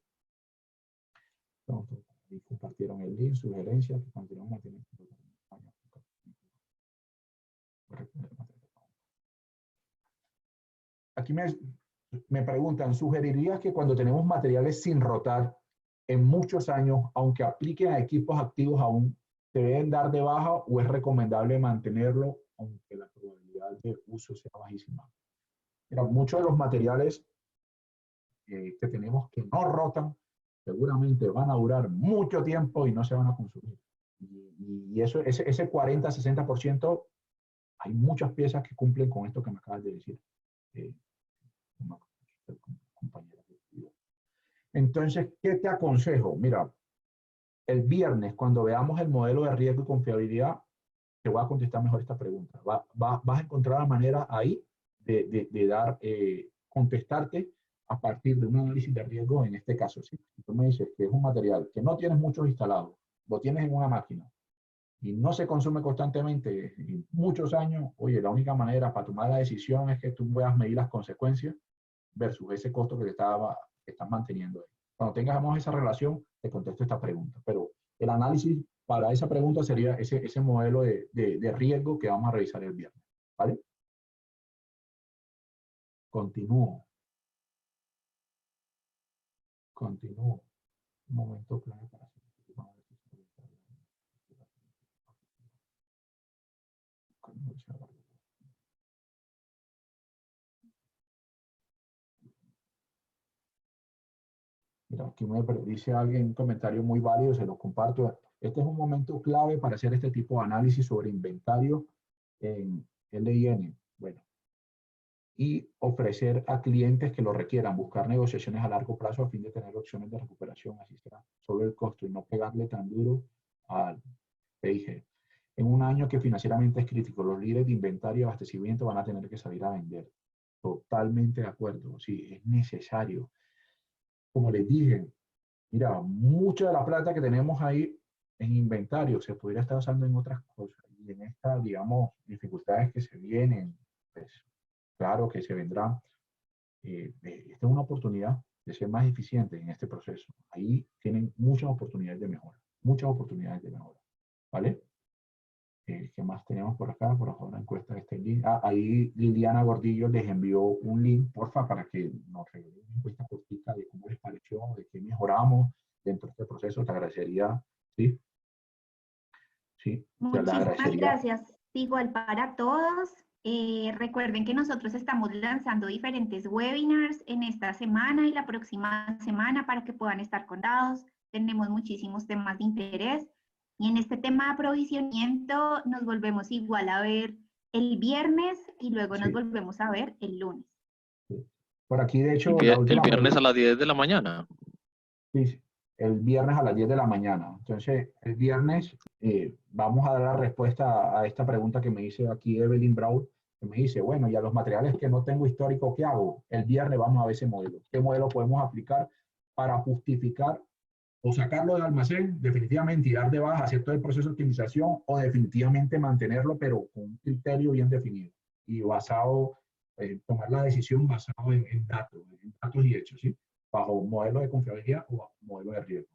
Entonces, ahí compartieron el link, sugerencias, que continuamos manteniendo. Aquí me preguntan, ¿sugerirías que cuando tenemos materiales sin rotar en muchos años, aunque apliquen a equipos activos aún, se deben dar de baja, o es recomendable mantenerlo aunque la probabilidad de uso sea bajísima? Mira, muchos de los materiales que tenemos que no rotan seguramente van a durar mucho tiempo y no se van a consumir. Y ese 40-60%, hay muchas piezas que cumplen con esto que me acabas de decir. Compañera. Entonces, ¿qué te aconsejo? Mira, el viernes, cuando veamos el modelo de riesgo y confiabilidad, te voy a contestar mejor esta pregunta. Vas a encontrar la manera ahí de contestarte a partir de un análisis de riesgo en este caso. Si tú me dices que es un material que no tienes muchos instalados, lo tienes en una máquina y no se consume constantemente en muchos años, oye, la única manera para tomar la decisión es que tú puedas medir las consecuencias versus ese costo que estás manteniendo ahí. Cuando tengamos esa relación, te contesto esta pregunta. Pero el análisis para esa pregunta sería ese modelo de riesgo que vamos a revisar el viernes. ¿Vale? Continúo. Un momento clave para hacer. Mira, aquí dice alguien un comentario muy válido, se lo comparto. Este es un momento clave para hacer este tipo de análisis sobre inventario en LIN. Bueno, y ofrecer a clientes que lo requieran, buscar negociaciones a largo plazo a fin de tener opciones de recuperación, así será, sobre el costo y no pegarle tan duro al PIG. En un año que financieramente es crítico, los líderes de inventario y abastecimiento van a tener que salir a vender. Totalmente de acuerdo, sí, es necesario. Como les dije, mira, mucha de la plata que tenemos ahí en inventario se podría estar usando en otras cosas. Y en estas, digamos, dificultades que se vienen, pues claro que se vendrán. Esta es una oportunidad de ser más eficientes en este proceso. Ahí tienen muchas oportunidades de mejora, ¿vale? ¿Qué más tenemos por acá? Por favor, una encuesta de este link. Ahí Liliana Gordillo les envió un link, porfa, para que nos regalen una encuesta cortita de cómo les pareció, de qué mejoramos dentro de este proceso. Te agradecería, ¿sí? Sí, te la
Muchísimas
agradecería.
gracias. Igual para todos. Recuerden que nosotros estamos lanzando diferentes webinars en esta semana y la próxima semana para que puedan estar contados. Tenemos muchísimos temas de interés. Y en este tema de aprovisionamiento nos volvemos igual a ver el viernes y luego nos
Sí.
volvemos a ver el lunes.
Sí. Por aquí, de hecho,
El
la última
viernes a las 10 de la mañana.
Sí, el viernes a las 10 de la mañana. Entonces, el viernes vamos a dar la respuesta a esta pregunta que me hizo aquí Evelyn Brown, que me dice, bueno, y a los materiales que no tengo histórico, ¿qué hago? El viernes vamos a ver ese modelo. ¿Qué modelo podemos aplicar para justificar o sacarlo del almacén definitivamente y dar de baja, hacer todo el proceso de optimización o definitivamente mantenerlo, pero con un criterio bien definido y basado, tomar la decisión basado en datos y hechos, ¿sí? Bajo un modelo de confiabilidad o bajo un modelo de riesgo,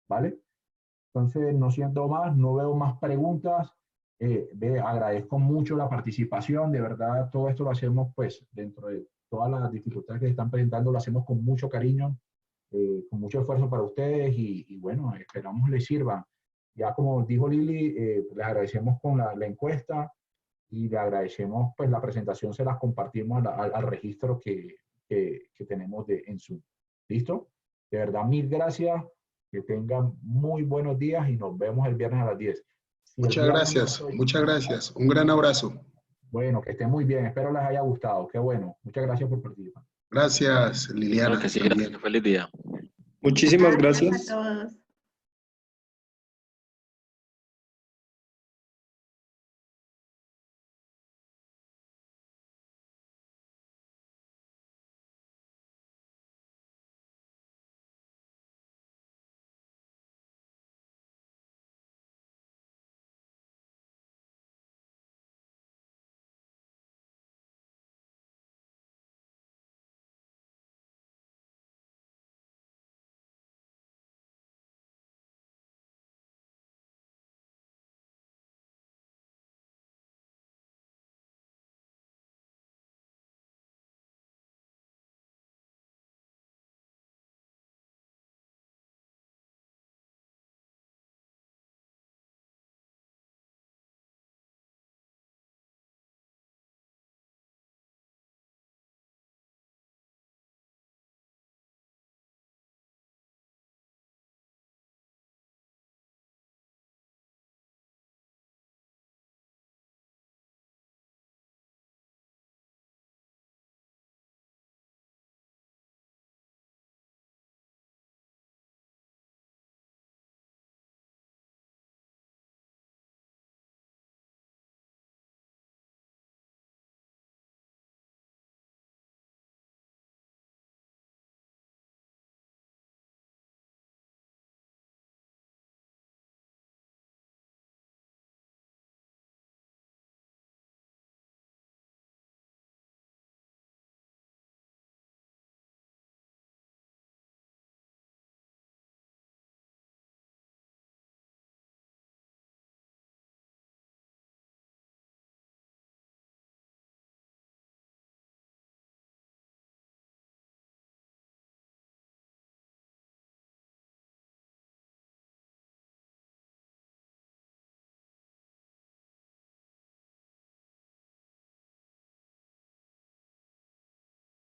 ¿vale? Entonces, no siento más, no veo más preguntas. Agradezco mucho la participación, de verdad, todo esto lo hacemos pues dentro de todas las dificultades que se están presentando, lo hacemos con mucho cariño, con mucho esfuerzo para ustedes y bueno, esperamos les sirvan. Ya como dijo Lili, les agradecemos con la encuesta y le agradecemos pues la presentación, se las compartimos al registro que tenemos en Zoom. ¿Listo? De verdad, mil gracias, que tengan muy buenos días y nos vemos el viernes a las 10. Si el
Muchas
viernes
gracias,
no estoy-
muchas gracias. Un gran abrazo.
Bueno, que estén muy bien, espero les haya gustado, qué bueno. Muchas gracias por participar.
Gracias,
Claro
Liliana.
que sí,
También.
gracias. Feliz día.
Muchísimas
Gracias
gracias.
a todos.